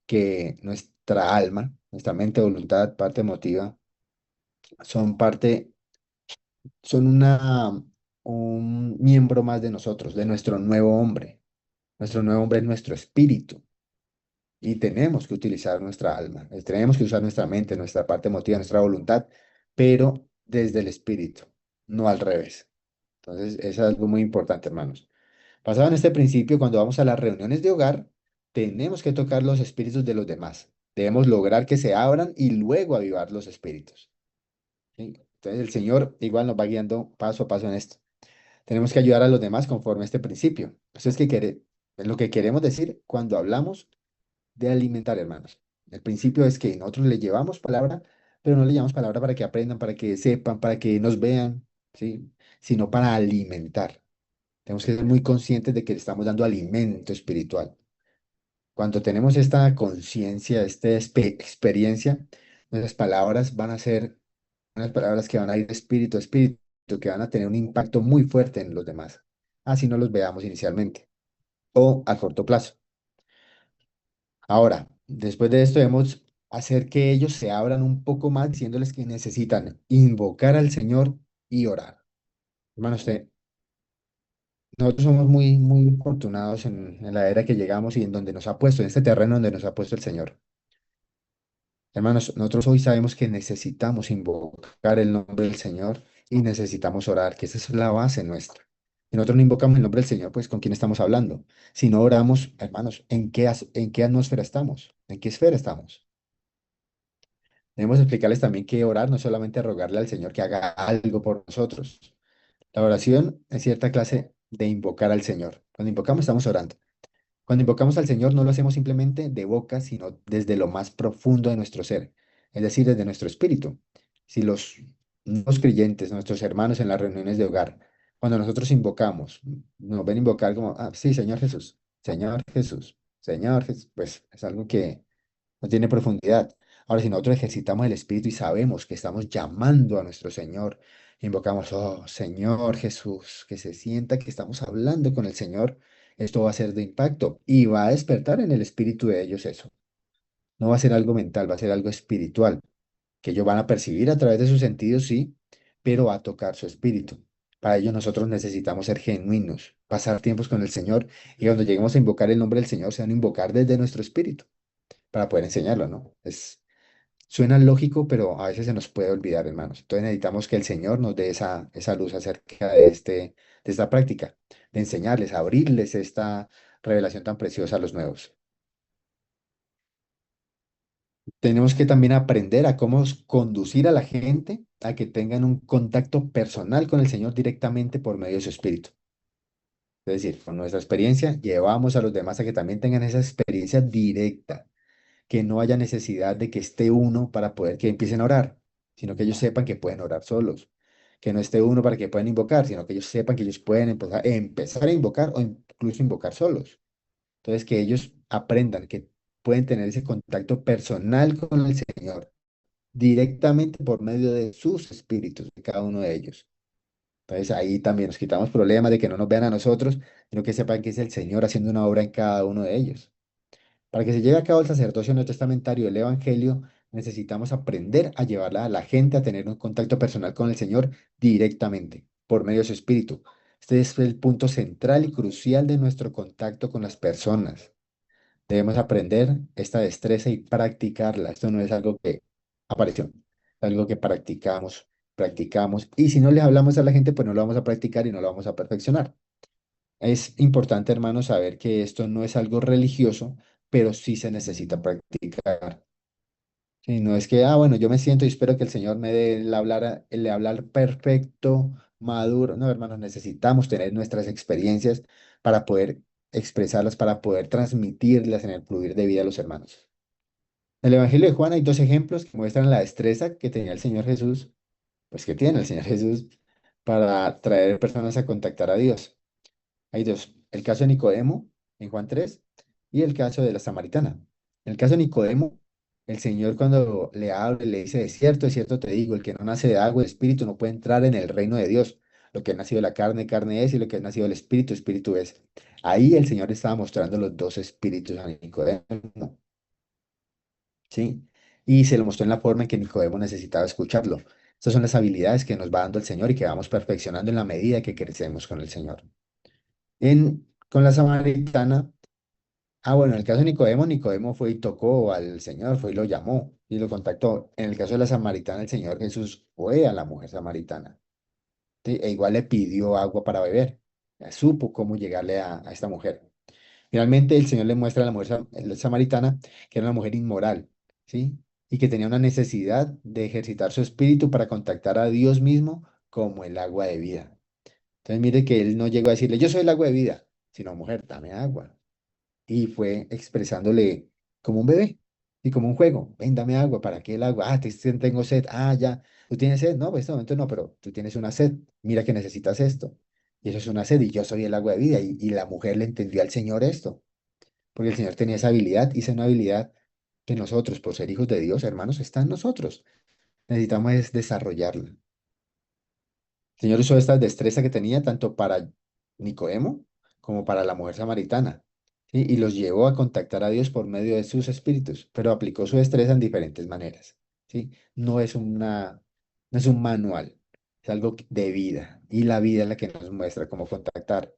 que nuestra alma, nuestra mente, voluntad, parte emotiva, son parte, son un miembro más de nosotros, de nuestro nuevo hombre. Nuestro nuevo hombre es nuestro espíritu y tenemos que utilizar nuestra alma, tenemos que usar nuestra mente, nuestra parte emotiva, nuestra voluntad, pero desde el espíritu, no al revés. Entonces, eso es algo muy importante, hermanos. Basado en este principio, cuando vamos a las reuniones de hogar, tenemos que tocar los espíritus de los demás. Debemos lograr que se abran y luego avivar los espíritus. ¿Sí? Entonces, el Señor igual nos va guiando paso a paso en esto. Tenemos que ayudar a los demás conforme a este principio. Eso es lo que queremos decir cuando hablamos de alimentar, hermanos. El principio es que nosotros le llevamos palabra, pero no le llevamos palabra para que aprendan, para que sepan, para que nos vean. ¿sí? Sino para alimentar. Tenemos que ser muy conscientes de que le estamos dando alimento espiritual. Cuando tenemos esta conciencia, esta experiencia, nuestras palabras van a ser unas palabras que van a ir de espíritu a espíritu, que van a tener un impacto muy fuerte en los demás, así no los veamos inicialmente o a corto plazo. Ahora, después de esto, debemos hacer que ellos se abran un poco más, diciéndoles que necesitan invocar al Señor y orar. Hermano, nosotros somos muy afortunados en la era que llegamos y en donde nos ha puesto, en este terreno donde nos ha puesto el Señor. Hermanos, nosotros hoy sabemos que necesitamos invocar el nombre del Señor y necesitamos orar, que esa es la base nuestra. Si nosotros no invocamos el nombre del Señor, pues ¿con quién estamos hablando? Si no oramos, hermanos, en qué atmósfera estamos? ¿En qué esfera estamos? Debemos explicarles también que orar no es solamente rogarle al Señor que haga algo por nosotros. La oración es cierta clase de invocar al Señor. Cuando invocamos, estamos orando. Cuando invocamos al Señor no lo hacemos simplemente de boca, sino desde lo más profundo de nuestro ser, es decir, desde nuestro espíritu. Si los creyentes, nuestros hermanos en las reuniones de hogar, cuando nosotros invocamos, nos ven invocar como, ah, sí, Señor Jesús, Señor Jesús, Señor Jesús, pues es algo que no tiene profundidad. Ahora, si nosotros ejercitamos el espíritu y sabemos que estamos llamando a nuestro Señor, invocamos, oh Señor Jesús, que se sienta que estamos hablando con el Señor, esto va a ser de impacto y va a despertar en el espíritu de ellos eso. No va a ser algo mental, va a ser algo espiritual, que ellos van a percibir a través de sus sentidos, sí, pero va a tocar su espíritu. Para ello nosotros necesitamos ser genuinos, pasar tiempos con el Señor y cuando lleguemos a invocar el nombre del Señor, se van a invocar desde nuestro espíritu para poder enseñarlo, ¿no? Suena lógico, pero a veces se nos puede olvidar, hermanos. Entonces necesitamos que el Señor nos dé esa luz acerca de esta práctica, de enseñarles, abrirles esta revelación tan preciosa a los nuevos. Tenemos que también aprender a cómo conducir a la gente a que tengan un contacto personal con el Señor directamente por medio de su Espíritu. Es decir, con nuestra experiencia llevamos a los demás a que también tengan esa experiencia directa, que no haya necesidad de que esté uno para poder que empiecen a orar, sino que ellos sepan que pueden orar solos, que no esté uno para que puedan invocar, sino que ellos sepan que ellos pueden empezar a invocar o incluso invocar solos. Entonces, que ellos aprendan que pueden tener ese contacto personal con el Señor directamente por medio de sus espíritus, de cada uno de ellos. Entonces, ahí también nos quitamos problemas de que no nos vean a nosotros, sino que sepan que es el Señor haciendo una obra en cada uno de ellos. Para que se lleve a cabo el sacerdocio neotestamentario del Evangelio, necesitamos aprender a llevarla a la gente a tener un contacto personal con el Señor directamente, por medio de su Espíritu. Este es el punto central y crucial de nuestro contacto con las personas. Debemos aprender esta destreza y practicarla. Esto no es algo que apareció, es algo que practicamos. Y si no les hablamos a la gente, pues no lo vamos a practicar y no lo vamos a perfeccionar. Es importante, hermanos, saber que esto no es algo religioso, pero sí se necesita practicar. Sí, no es que, bueno, yo me siento y espero que el Señor me dé el hablar perfecto, maduro. No, hermanos, necesitamos tener nuestras experiencias para poder expresarlas, para poder transmitirlas en el fluir de vida a los hermanos. En el Evangelio de Juan hay dos ejemplos que muestran la destreza que tenía el Señor Jesús, pues que tiene el Señor Jesús para traer personas a contactar a Dios. Hay dos, el caso de Nicodemo en Juan 3 y el caso de la samaritana. En el caso de Nicodemo, el Señor cuando le habla, le dice, de cierto te digo, el que no nace de agua y espíritu no puede entrar en el reino de Dios. Lo que ha nacido de la carne, carne es, y lo que ha nacido del espíritu, espíritu es. Ahí el Señor estaba mostrando los dos espíritus a Nicodemo, ¿sí? Y se lo mostró en la forma en que Nicodemo necesitaba escucharlo. Estas son las habilidades que nos va dando el Señor y que vamos perfeccionando en la medida que crecemos con el Señor. Con la samaritana, bueno, en el caso de Nicodemo, Nicodemo fue y tocó al Señor, fue y lo llamó y lo contactó. En el caso de la samaritana, el Señor Jesús fue a la mujer samaritana, ¿sí? E igual le pidió agua para beber. Ya supo cómo llegarle a esta mujer. Finalmente, el Señor le muestra a la mujer samaritana que era una mujer inmoral, ¿sí? Y que tenía una necesidad de ejercitar su espíritu para contactar a Dios mismo como el agua de vida. Entonces, mire que él no llegó a decirle, yo soy el agua de vida, sino, mujer, dame agua. Y fue expresándole como un bebé. Entonces, mire que él no llegó a decirle, yo soy el agua de vida, sino, mujer, dame agua. Y fue expresándole como un bebé. Entonces, mire que él no llegó a decirle, yo soy el agua de vida, sino, mujer, dame agua. Y fue expresándole Y como un juego, ven, dame agua, ¿para qué el agua? Ah, tengo sed, ah, ya, ¿tú tienes sed? No, pues en este momento no, pero tú tienes una sed, mira que necesitas esto. Y eso es una sed, y yo soy el agua de vida. Y la mujer le entendió al Señor esto, porque el Señor tenía esa habilidad, y esa es una habilidad que nosotros, por ser hijos de Dios, hermanos, está en nosotros. Necesitamos es desarrollarla. El Señor usó esta destreza que tenía tanto para Nicodemo como para la mujer samaritana, ¿sí? Y los llevó a contactar a Dios por medio de sus espíritus, pero aplicó su destreza en diferentes maneras, ¿sí? No es un manual, es algo de vida, y la vida es la que nos muestra cómo contactar.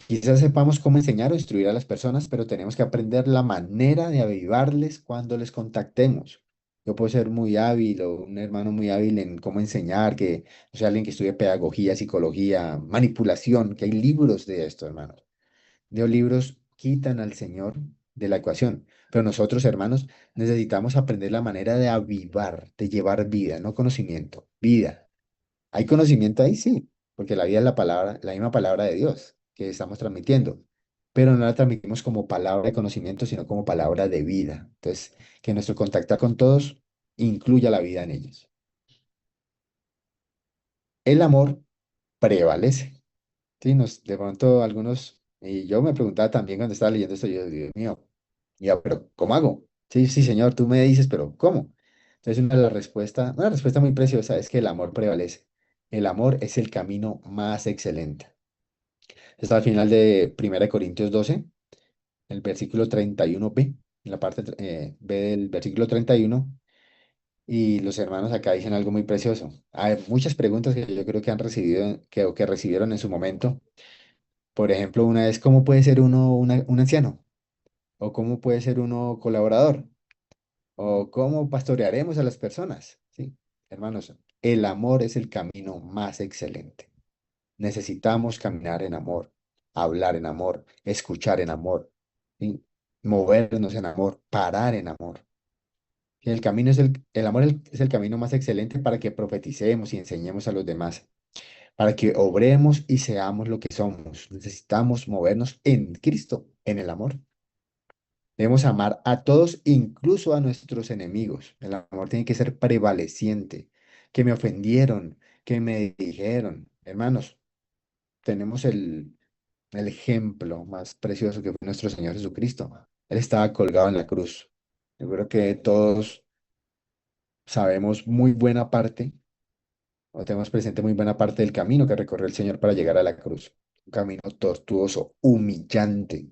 Quizás sepamos cómo enseñar o instruir a las personas, pero tenemos que aprender la manera de avivarles cuando les contactemos. Yo puedo ser muy hábil o un hermano muy hábil en cómo enseñar, que, o sea, alguien que estudie pedagogía, psicología, manipulación, que hay libros de esto, hermanos. De libros quitan al Señor de la ecuación, pero nosotros, hermanos, necesitamos aprender la manera de avivar, de llevar vida, no conocimiento, vida. ¿Hay conocimiento ahí? Sí, porque la vida es la palabra, la misma palabra de Dios que estamos transmitiendo, pero no la transmitimos como palabra de conocimiento, sino como palabra de vida. Entonces, que nuestro contacto con todos incluya la vida en ellos. El amor prevalece. Sí, de pronto algunos, y yo me preguntaba también cuando estaba leyendo esto, yo, Dios mío, ya, pero ¿cómo hago? Sí, sí, Señor, tú me dices, pero ¿cómo? Entonces, una respuesta muy preciosa es que el amor prevalece. El amor es el camino más excelente. Está al final de 1 Corintios 12, el versículo 31b, en la parte B del versículo 31, y los hermanos acá dicen algo muy precioso. Hay muchas preguntas que yo creo que han recibido, o que recibieron en su momento. Por ejemplo, una es, ¿cómo puede ser uno un anciano? ¿O cómo puede ser uno colaborador? ¿O cómo pastorearemos a las personas? ¿Sí? Hermanos, el amor es el camino más excelente. Necesitamos caminar en amor, hablar en amor, escuchar en amor, ¿sí? Movernos en amor, parar en amor. Y el amor es el camino más excelente para que profeticemos y enseñemos a los demás, para que obremos y seamos lo que somos. Necesitamos movernos en Cristo, en el amor. Debemos amar a todos, incluso a nuestros enemigos. El amor tiene que ser prevaleciente. Que me ofendieron, que me dijeron. Hermanos, tenemos el ejemplo más precioso que fue nuestro Señor Jesucristo. Él estaba colgado en la cruz. Yo creo que todos sabemos muy buena parte, o tenemos presente muy buena parte del camino que recorrió el Señor para llegar a la cruz. Un camino tortuoso, humillante,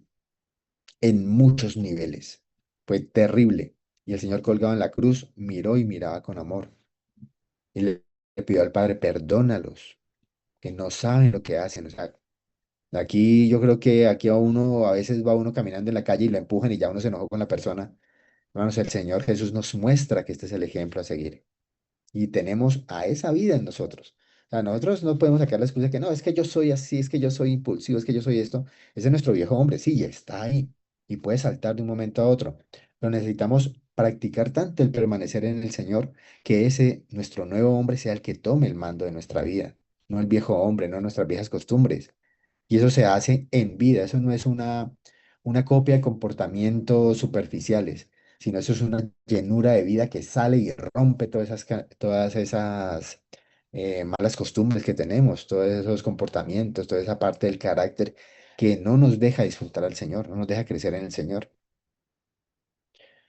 en muchos niveles. Fue terrible. Y el Señor colgado en la cruz miró y miraba con amor. Y le pidió al Padre, perdónalos, que no saben lo que hacen. O sea, aquí yo creo que aquí a veces va uno caminando en la calle y lo empujan y ya uno se enojó con la persona. Hermanos, el Señor Jesús nos muestra que este es el ejemplo a seguir. Y tenemos a esa vida en nosotros. O sea, nosotros no podemos sacar la excusa que no, es que yo soy así, es que yo soy impulsivo, es que yo soy esto. Ese es nuestro viejo hombre, sí, está ahí. Y puede saltar de un momento a otro. Pero necesitamos practicar tanto el permanecer en el Señor que ese, nuestro nuevo hombre, sea el que tome el mando de nuestra vida. No el viejo hombre, no nuestras viejas costumbres. Y eso se hace en vida, eso no es una copia de comportamientos superficiales, sino eso es una llenura de vida que sale y rompe todas esas malas costumbres que tenemos, todos esos comportamientos, toda esa parte del carácter que no nos deja disfrutar al Señor, no nos deja crecer en el Señor.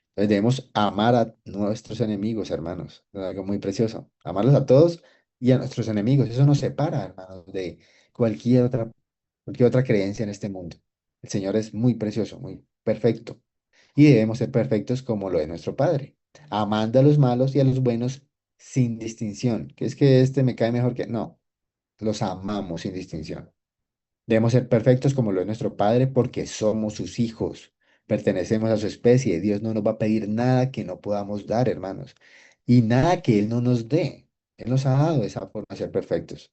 Entonces debemos amar a nuestros enemigos, hermanos. Es algo muy precioso. Amarlos a todos y a nuestros enemigos. Eso nos separa, hermanos, de cualquier otra creencia en este mundo. El Señor es muy precioso, muy perfecto. Y debemos ser perfectos como lo de nuestro Padre, amando a los malos y a los buenos sin distinción. Que es que este me cae mejor que... No, los amamos sin distinción. Debemos ser perfectos como lo es nuestro Padre porque somos sus hijos, pertenecemos a su especie. Dios no nos va a pedir nada que no podamos dar, hermanos, y nada que Él no nos dé. Él nos ha dado esa forma de ser perfectos.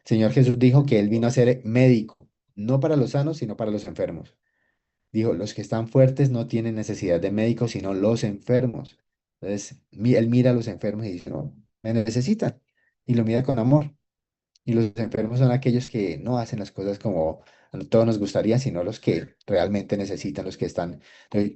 El Señor Jesús dijo que Él vino a ser médico, no para los sanos, sino para los enfermos. Dijo, los que están fuertes no tienen necesidad de médico, sino los enfermos. Entonces, Él mira a los enfermos y dice, no, me necesitan, y lo mira con amor. Y los enfermos son aquellos que no hacen las cosas como No todos nos gustaría, sino los que realmente necesitan, los que están.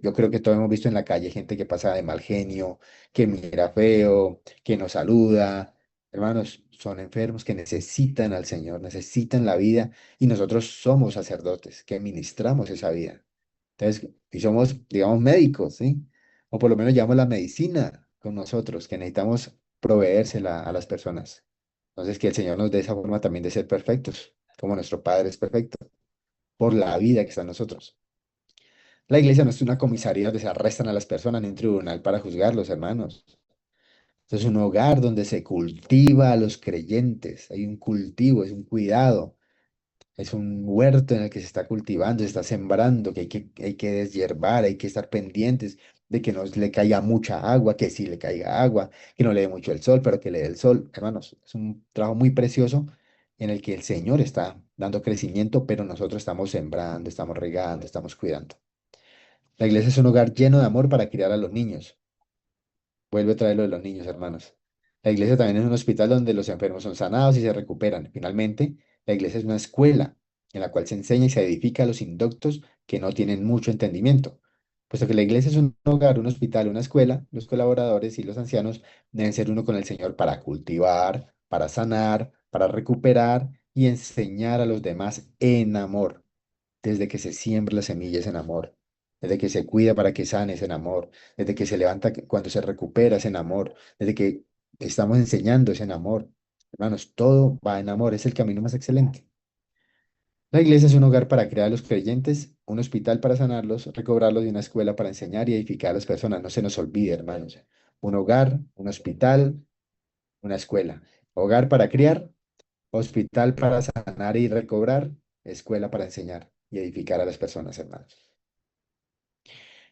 Yo creo que todos hemos visto en la calle gente que pasa de mal genio, que mira feo, que no saluda. Hermanos, son enfermos que necesitan al Señor, necesitan la vida y nosotros somos sacerdotes que ministramos esa vida. Entonces, y somos, digamos, médicos, ¿sí? O por lo menos llevamos la medicina con nosotros, que necesitamos proveérsela a las personas. Entonces, que el Señor nos dé esa forma también de ser perfectos, como nuestro Padre es perfecto, por la vida que está en nosotros. La iglesia no es una comisaría donde se arrestan a las personas, ni un tribunal para juzgarlos, hermanos. Esto es un hogar donde se cultiva a los creyentes. Hay un cultivo, es un cuidado. Es un huerto en el que se está cultivando, se está sembrando, que hay que deshiervar, hay que estar pendientes de que no le caiga mucha agua, que sí le caiga agua, que no le dé mucho el sol, pero que le dé el sol. Hermanos, es un trabajo muy precioso en el que el Señor está dando crecimiento, pero nosotros estamos sembrando, estamos regando, estamos cuidando. La iglesia es un hogar lleno de amor para criar a los niños. Vuelve a traer lo de los niños, hermanos. La iglesia también es un hospital donde los enfermos son sanados y se recuperan. Finalmente, la iglesia es una escuela en la cual se enseña y se edifica a los indoctos que no tienen mucho entendimiento. Puesto que la iglesia es un hogar, un hospital, una escuela, los colaboradores y los ancianos deben ser uno con el Señor para cultivar, para sanar, para recuperar y enseñar a los demás en amor desde que se siembra las semillas en amor, desde que se cuida para que sanes en amor, desde que se levanta cuando se recupera es en amor, desde que estamos enseñando es en amor. Hermanos, todo va en amor, es el camino más excelente. La iglesia es un hogar para crear a los creyentes, un hospital para sanarlos, recobrarlos y una escuela para enseñar y edificar a las personas. No se nos olvide, hermanos. Un hogar, un hospital, una escuela. Hogar para criar, hospital para sanar y recobrar, escuela para enseñar y edificar a las personas, hermanos.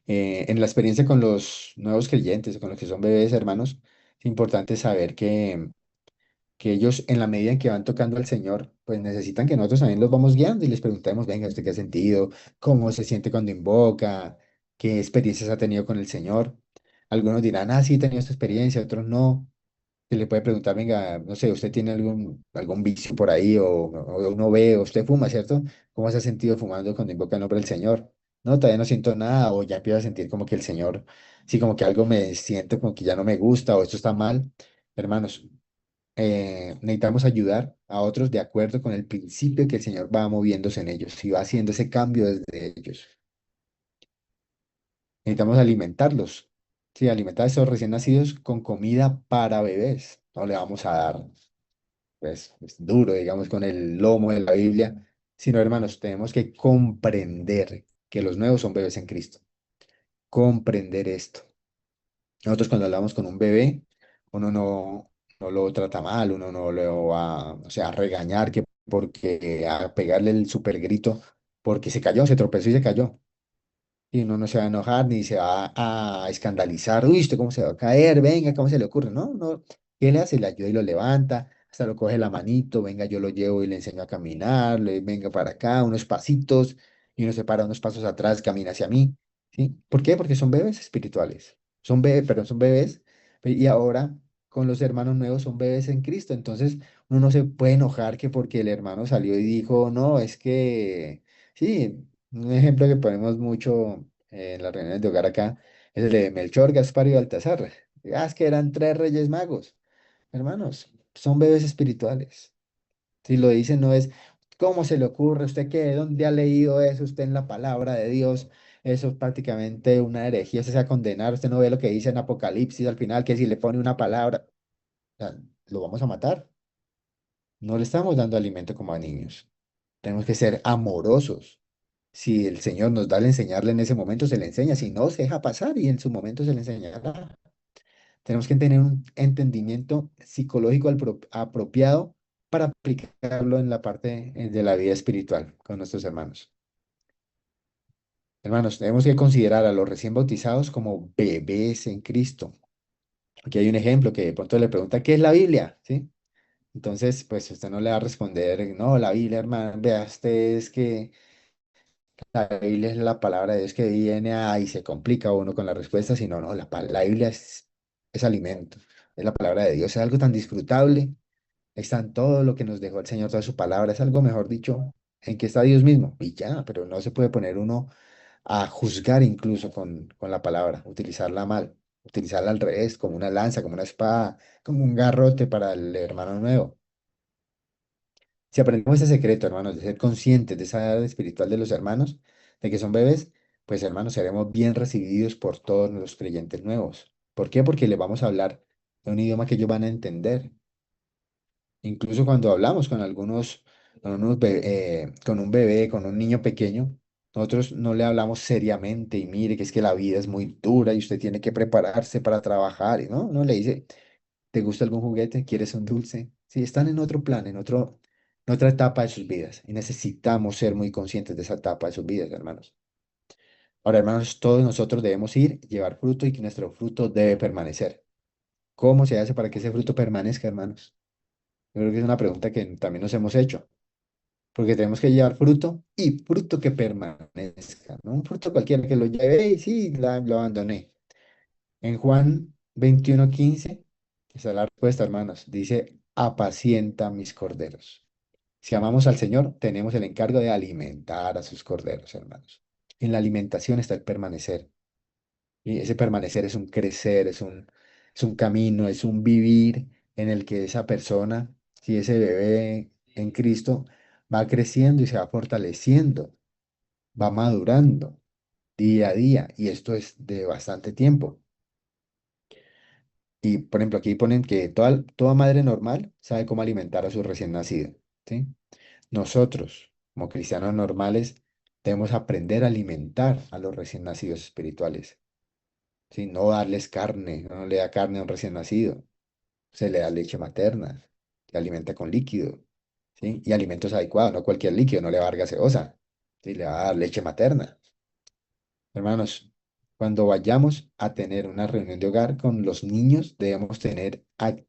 En la experiencia con los nuevos creyentes, con los que son bebés, hermanos, es importante saber que ellos, en la medida en que van tocando al Señor, pues necesitan que nosotros también los vamos guiando y les preguntemos, venga, ¿usted qué ha sentido? ¿Cómo se siente cuando invoca? ¿Qué experiencias ha tenido con el Señor? Algunos dirán, ah, sí, he tenido esta experiencia, otros no. Se le puede preguntar, venga, no sé, ¿usted tiene algún vicio por ahí o uno ve, o usted fuma, ¿cierto? ¿Cómo se ha sentido fumando cuando invoca el nombre del Señor? No, todavía no siento nada o ya empiezo a sentir como que el Señor, sí, como que algo me siento como que ya no me gusta o esto está mal. Hermanos, necesitamos ayudar a otros de acuerdo con el principio que el Señor va moviéndose en ellos y va haciendo ese cambio desde ellos. Necesitamos alimentarlos. Sí, alimentar a estos recién nacidos con comida para bebés. No le vamos a dar pues, es duro, digamos, con el lomo de la Biblia, sino, hermanos, tenemos que comprender que los nuevos son bebés en Cristo. Comprender esto. Nosotros cuando hablamos con un bebé, uno no lo trata mal, uno no lo va, o sea, a regañar, que porque a pegarle el super grito, porque se cayó, se tropezó y se cayó. Y uno no se va a enojar ni se va a escandalizar. Uy, ¿usted cómo se va a caer? Venga, ¿cómo se le ocurre? No, no. ¿Qué le hace? Le ayuda y lo levanta, hasta lo coge la manito, venga, yo lo llevo y le enseño a caminar, le venga para acá, unos pasitos, y uno se para unos pasos atrás, camina hacia mí. ¿Sí? ¿Por qué? Porque son bebés espirituales. Son bebés, perdón, son bebés. Y ahora con los hermanos nuevos son bebés en Cristo. Entonces uno no se puede enojar que porque el hermano salió y dijo, no, es que, sí. Un ejemplo que ponemos mucho en las reuniones de hogar acá es el de Melchor, Gaspar y Baltasar. Ah, es que eran tres reyes magos. Hermanos, son bebés espirituales. Si lo dicen, no es, ¿cómo se le ocurre? ¿Usted qué? ¿Dónde ha leído eso? Usted en la palabra de Dios. Eso es prácticamente una herejía. Usted se va a condenar. Usted no ve lo que dice en Apocalipsis al final, que si le pone una palabra, o sea, lo vamos a matar. No le estamos dando alimento como a niños. Tenemos que ser amorosos. Si el Señor nos da el enseñarle en ese momento, se le enseña. Si no, se deja pasar y en su momento se le enseñará. Tenemos que tener un entendimiento psicológico apropiado para aplicarlo en la parte de la vida espiritual con nuestros hermanos. Hermanos, tenemos que considerar a los recién bautizados como bebés en Cristo. Aquí hay un ejemplo que de pronto le pregunta, ¿qué es la Biblia? ¿Sí? Entonces, pues usted no le va a responder, no, la Biblia, hermano, vea, usted es que la Biblia es la palabra de Dios que viene y se complica uno con la respuesta, sino no, la Biblia es alimento, es la palabra de Dios, es algo tan disfrutable, está en todo lo que nos dejó el Señor, toda su palabra, es algo, mejor dicho, ¿En qué está Dios mismo? Y ya, pero no se puede poner uno a juzgar incluso con la palabra, utilizarla mal, utilizarla al revés, como una lanza, como una espada, como un garrote para el hermano nuevo. Si aprendemos ese secreto, hermanos, de ser conscientes de esa edad espiritual de los hermanos, de que son bebés, pues hermanos, seremos bien recibidos por todos los creyentes nuevos. ¿Por qué? Porque les vamos a hablar en un idioma que ellos van a entender. Incluso cuando hablamos con con un bebé, con un niño pequeño, nosotros no le hablamos seriamente y mire que es que la vida es muy dura y usted tiene que prepararse para trabajar. Y no le dice, ¿te gusta algún juguete? ¿Quieres un dulce? Sí, están en otro plan, en otra etapa de sus vidas y necesitamos ser muy conscientes de esa etapa de sus vidas, hermanos. Ahora, hermanos, todos nosotros debemos ir, llevar fruto y que nuestro fruto debe permanecer. ¿Cómo se hace para que ese fruto permanezca, hermanos? Yo creo que es una pregunta que también nos hemos hecho, porque tenemos que llevar fruto y fruto que permanezca, no un fruto cualquiera que lo lleve y sí, lo abandoné. En Juan 21:15, esa es la respuesta, hermanos, dice, apacienta mis corderos. Si amamos al Señor, tenemos el encargo de alimentar a sus corderos, hermanos. En la alimentación está el permanecer. Y ese permanecer es un crecer, es un camino, es un vivir en el que esa persona, si ese bebé en Cristo, va creciendo y se va fortaleciendo, va madurando día a día. Y esto es de bastante tiempo. Y, por ejemplo, aquí ponen que toda madre normal sabe cómo alimentar a su recién nacido, ¿sí? Nosotros, como cristianos normales, debemos aprender a alimentar a los recién nacidos espirituales, ¿sí? No darles carne, no le da carne a un recién nacido, se le da leche materna, se alimenta con líquido, ¿sí? Y alimentos adecuados, no cualquier líquido, no le va a dar gaseosa, ¿sí? Le va a dar leche materna. Hermanos, cuando vayamos a tener una reunión de hogar con los niños, debemos tener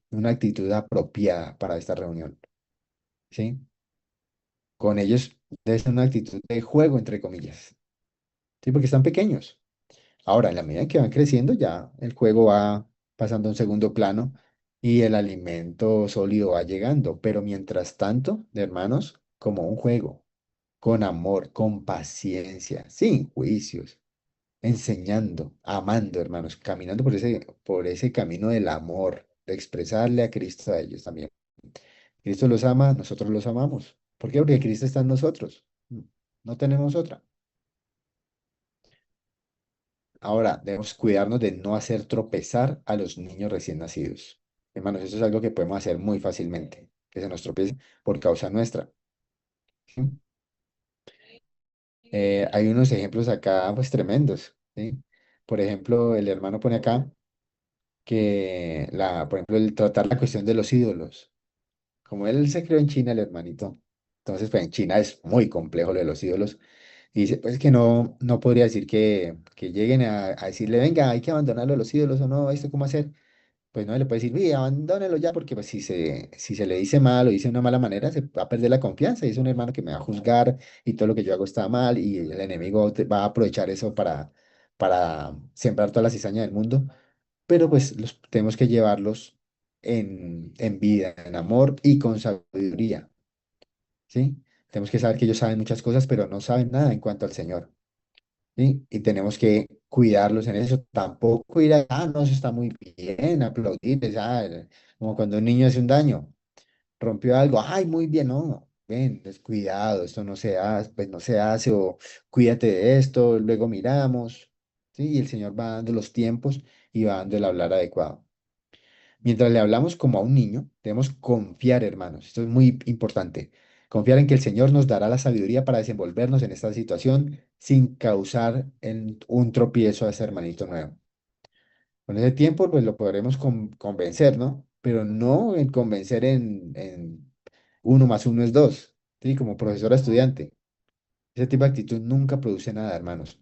una actitud apropiada para esta reunión, ¿sí? Con ellos debe ser una actitud de juego, entre comillas, ¿sí? Porque están pequeños. Ahora, en la medida que van creciendo, ya el juego va pasando a un segundo plano y el alimento sólido va llegando. Pero mientras tanto, hermanos, como un juego, con amor, con paciencia, sin juicios, enseñando, amando, hermanos, caminando por ese camino del amor, de expresarle a Cristo a ellos también. Cristo los ama, nosotros los amamos. ¿Por qué? Porque Cristo está en nosotros. No tenemos otra. Ahora, debemos cuidarnos de no hacer tropezar a los niños recién nacidos. Hermanos, eso es algo que podemos hacer muy fácilmente, que se nos tropiece por causa nuestra. ¿Sí? Hay unos ejemplos acá, pues tremendos. ¿Sí? Por ejemplo, el hermano pone acá que, por ejemplo, el tratar la cuestión de los ídolos. Como él se creó en China, el hermanito, entonces, pues en China es muy complejo lo de los ídolos. Y dice, pues que no podría decir que lleguen a decirle, venga, hay que abandonarlo los ídolos o no, ¿esto cómo hacer? Pues no le puede decir, oye, abandónelo ya, porque pues, si se le dice mal o dice de una mala manera, se va a perder la confianza. Y es un hermano que me va a juzgar y todo lo que yo hago está mal y el enemigo va a aprovechar eso para sembrar toda la cizaña del mundo. Pero pues tenemos que llevarlos en vida, en amor y con sabiduría, ¿sí? Tenemos que saber que ellos saben muchas cosas, pero no saben nada en cuanto al Señor. ¿Sí? Y tenemos que cuidarlos en eso. Tampoco ir a, no, eso está muy bien, aplaudirles, como cuando un niño hace un daño, rompió algo, ay, muy bien, no, ven, descuidado, esto no se hace, pues no se hace, o cuídate de esto, luego miramos, ¿sí? Y el Señor va dando los tiempos y va dando el hablar adecuado. Mientras le hablamos como a un niño, debemos confiar, hermanos. Esto es muy importante. Confiar en que el Señor nos dará la sabiduría para desenvolvernos en esta situación sin causar un tropiezo a ese hermanito nuevo. Con ese tiempo, pues lo podremos convencer, ¿no? Pero no en convencer en uno más uno es dos, ¿sí? Como profesor a estudiante. Ese tipo de actitud nunca produce nada, hermanos.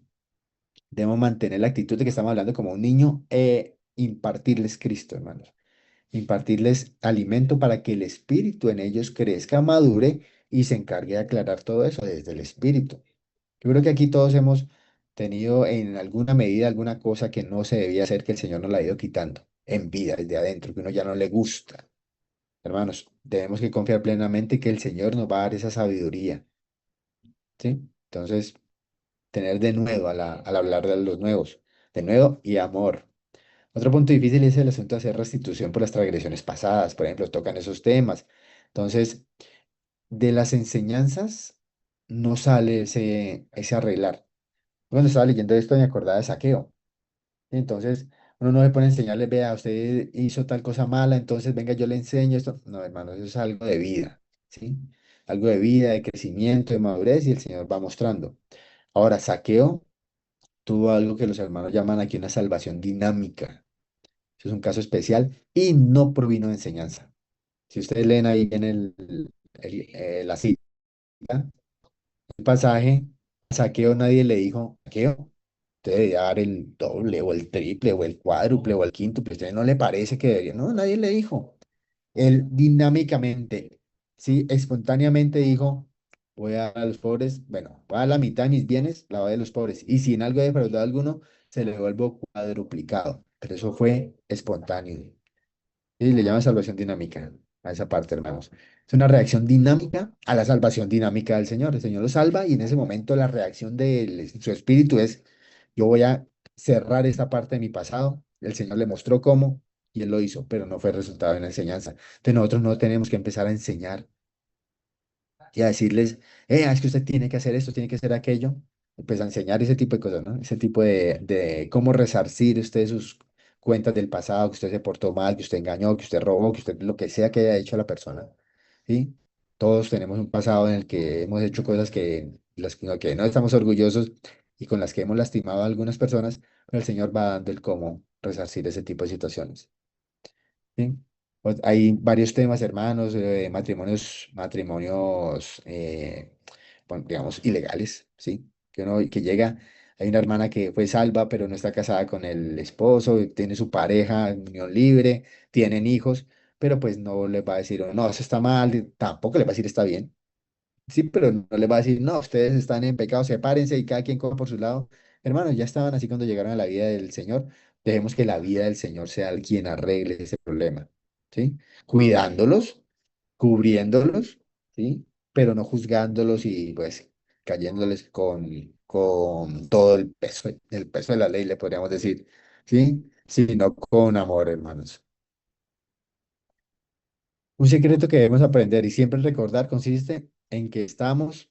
Debemos mantener la actitud de que estamos hablando como un niño e impartirles Cristo, hermanos, impartirles alimento para que el espíritu en ellos crezca, madure y se encargue de aclarar todo eso desde el espíritu. Yo creo que aquí todos hemos tenido en alguna medida alguna cosa que no se debía hacer, que el Señor nos la ha ido quitando en vida, desde adentro, que uno ya no le gusta. Hermanos, debemos que confiar plenamente que el Señor nos va a dar esa sabiduría, ¿sí? Entonces, tener de nuevo al hablar de los nuevos, de nuevo y amor. Otro punto difícil es el asunto de hacer restitución por las transgresiones pasadas, por ejemplo, tocan esos temas. Entonces, de las enseñanzas no sale ese arreglar. Cuando estaba leyendo esto me acordaba de Saqueo. Entonces, uno no se pone a enseñarle, vea, usted hizo tal cosa mala, entonces venga, yo le enseño esto. No, hermano, eso es algo de vida, ¿sí? Algo de vida, de crecimiento, de madurez, y el Señor va mostrando. Ahora, Saqueo tuvo algo que los hermanos llaman aquí una salvación dinámica. Eso es un caso especial y no provino de enseñanza. Si ustedes leen ahí en la cita, el pasaje, a Saqueo nadie le dijo, Saqueo, usted debería dar el doble o el triple o el cuádruple o el quíntuple, ¿a usted no le parece que debería? No, nadie le dijo. Él dinámicamente, sí, espontáneamente dijo, voy a dar a los pobres, bueno, voy a dar la mitad de mis bienes, la doy a los pobres. Y si en algo he defraudado a alguno, se le devuelvo cuadruplicado. Pero eso fue espontáneo. Y le llama salvación dinámica a esa parte, hermanos. Es una reacción dinámica a la salvación dinámica del Señor. El Señor lo salva y en ese momento la reacción de su espíritu es, yo voy a cerrar esta parte de mi pasado. El Señor le mostró cómo y él lo hizo, pero no fue resultado en la enseñanza. Entonces nosotros no tenemos que empezar a enseñar y a decirles, es que usted tiene que hacer esto, tiene que hacer aquello, pues a enseñar ese tipo de cosas, ¿no? Ese tipo de cómo resarcir usted sus cuentas del pasado, que usted se portó mal, que usted engañó, que usted robó, que usted lo que sea que haya hecho a la persona, ¿sí? Todos tenemos un pasado en el que hemos hecho cosas que no estamos orgullosos y con las que hemos lastimado a algunas personas, pero el Señor va dando el cómo resarcir ese tipo de situaciones. ¿Sí? Hay varios temas, hermanos, matrimonios, bueno, digamos, ilegales, ¿sí? Que llega, hay una hermana que fue salva, pero no está casada con el esposo, y tiene su pareja en unión libre, tienen hijos, pero pues no le va a decir, "Oh, no, eso está mal", tampoco le va a decir está bien, sí, pero no le va a decir, no, ustedes están en pecado, sepárense y cada quien come por su lado. Hermanos, ya estaban así cuando llegaron a la vida del Señor. Dejemos que la vida del Señor sea el quien arregle ese problema, ¿sí? Cuidándolos, cubriéndolos, ¿sí? Pero no juzgándolos y pues cayéndoles con todo el peso de la ley, le podríamos decir, ¿sí? Sino con amor, hermanos. Un secreto que debemos aprender y siempre recordar consiste en que estamos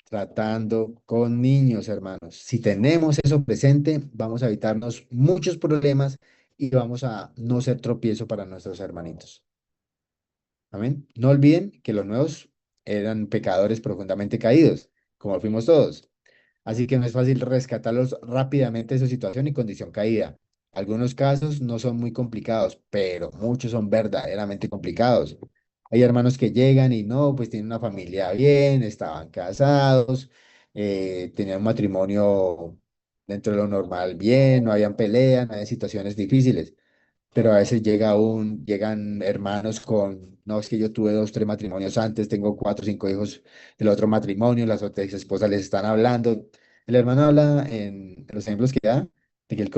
tratando con niños, hermanos. Si tenemos eso presente, vamos a evitarnos muchos problemas y vamos a no ser tropiezo para nuestros hermanitos. Amén. No olviden que los nuevos eran pecadores profundamente caídos, como fuimos todos. Así que no es fácil rescatarlos rápidamente de su situación y condición caída. Algunos casos no son muy complicados, pero muchos son verdaderamente complicados. Hay hermanos que llegan y no, pues tienen una familia bien, estaban casados, tenían un matrimonio dentro de lo normal bien, no habían peleas, no había situaciones difíciles, pero a veces llegan hermanos con, no, es que yo tuve dos, tres matrimonios antes, tengo cuatro, cinco hijos del otro matrimonio, las otras esposas les están hablando. El hermano habla en los ejemplos que da, de que él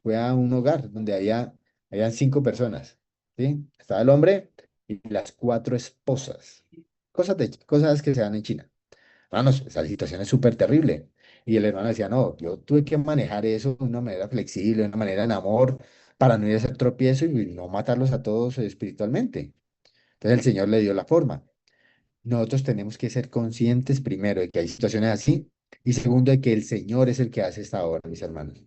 fue a un hogar donde habían cinco personas, ¿sí? Estaba el hombre y las cuatro esposas, cosas que se dan en China. Hermanos, esa situación es súper terrible. Y el hermano decía, no, yo tuve que manejar eso de una manera flexible, de una manera en amor, para no ir a hacer tropiezo y no matarlos a todos espiritualmente. Entonces el Señor le dio la forma. Nosotros tenemos que ser conscientes primero de que hay situaciones así y segundo de que el Señor es el que hace esta obra, mis hermanos.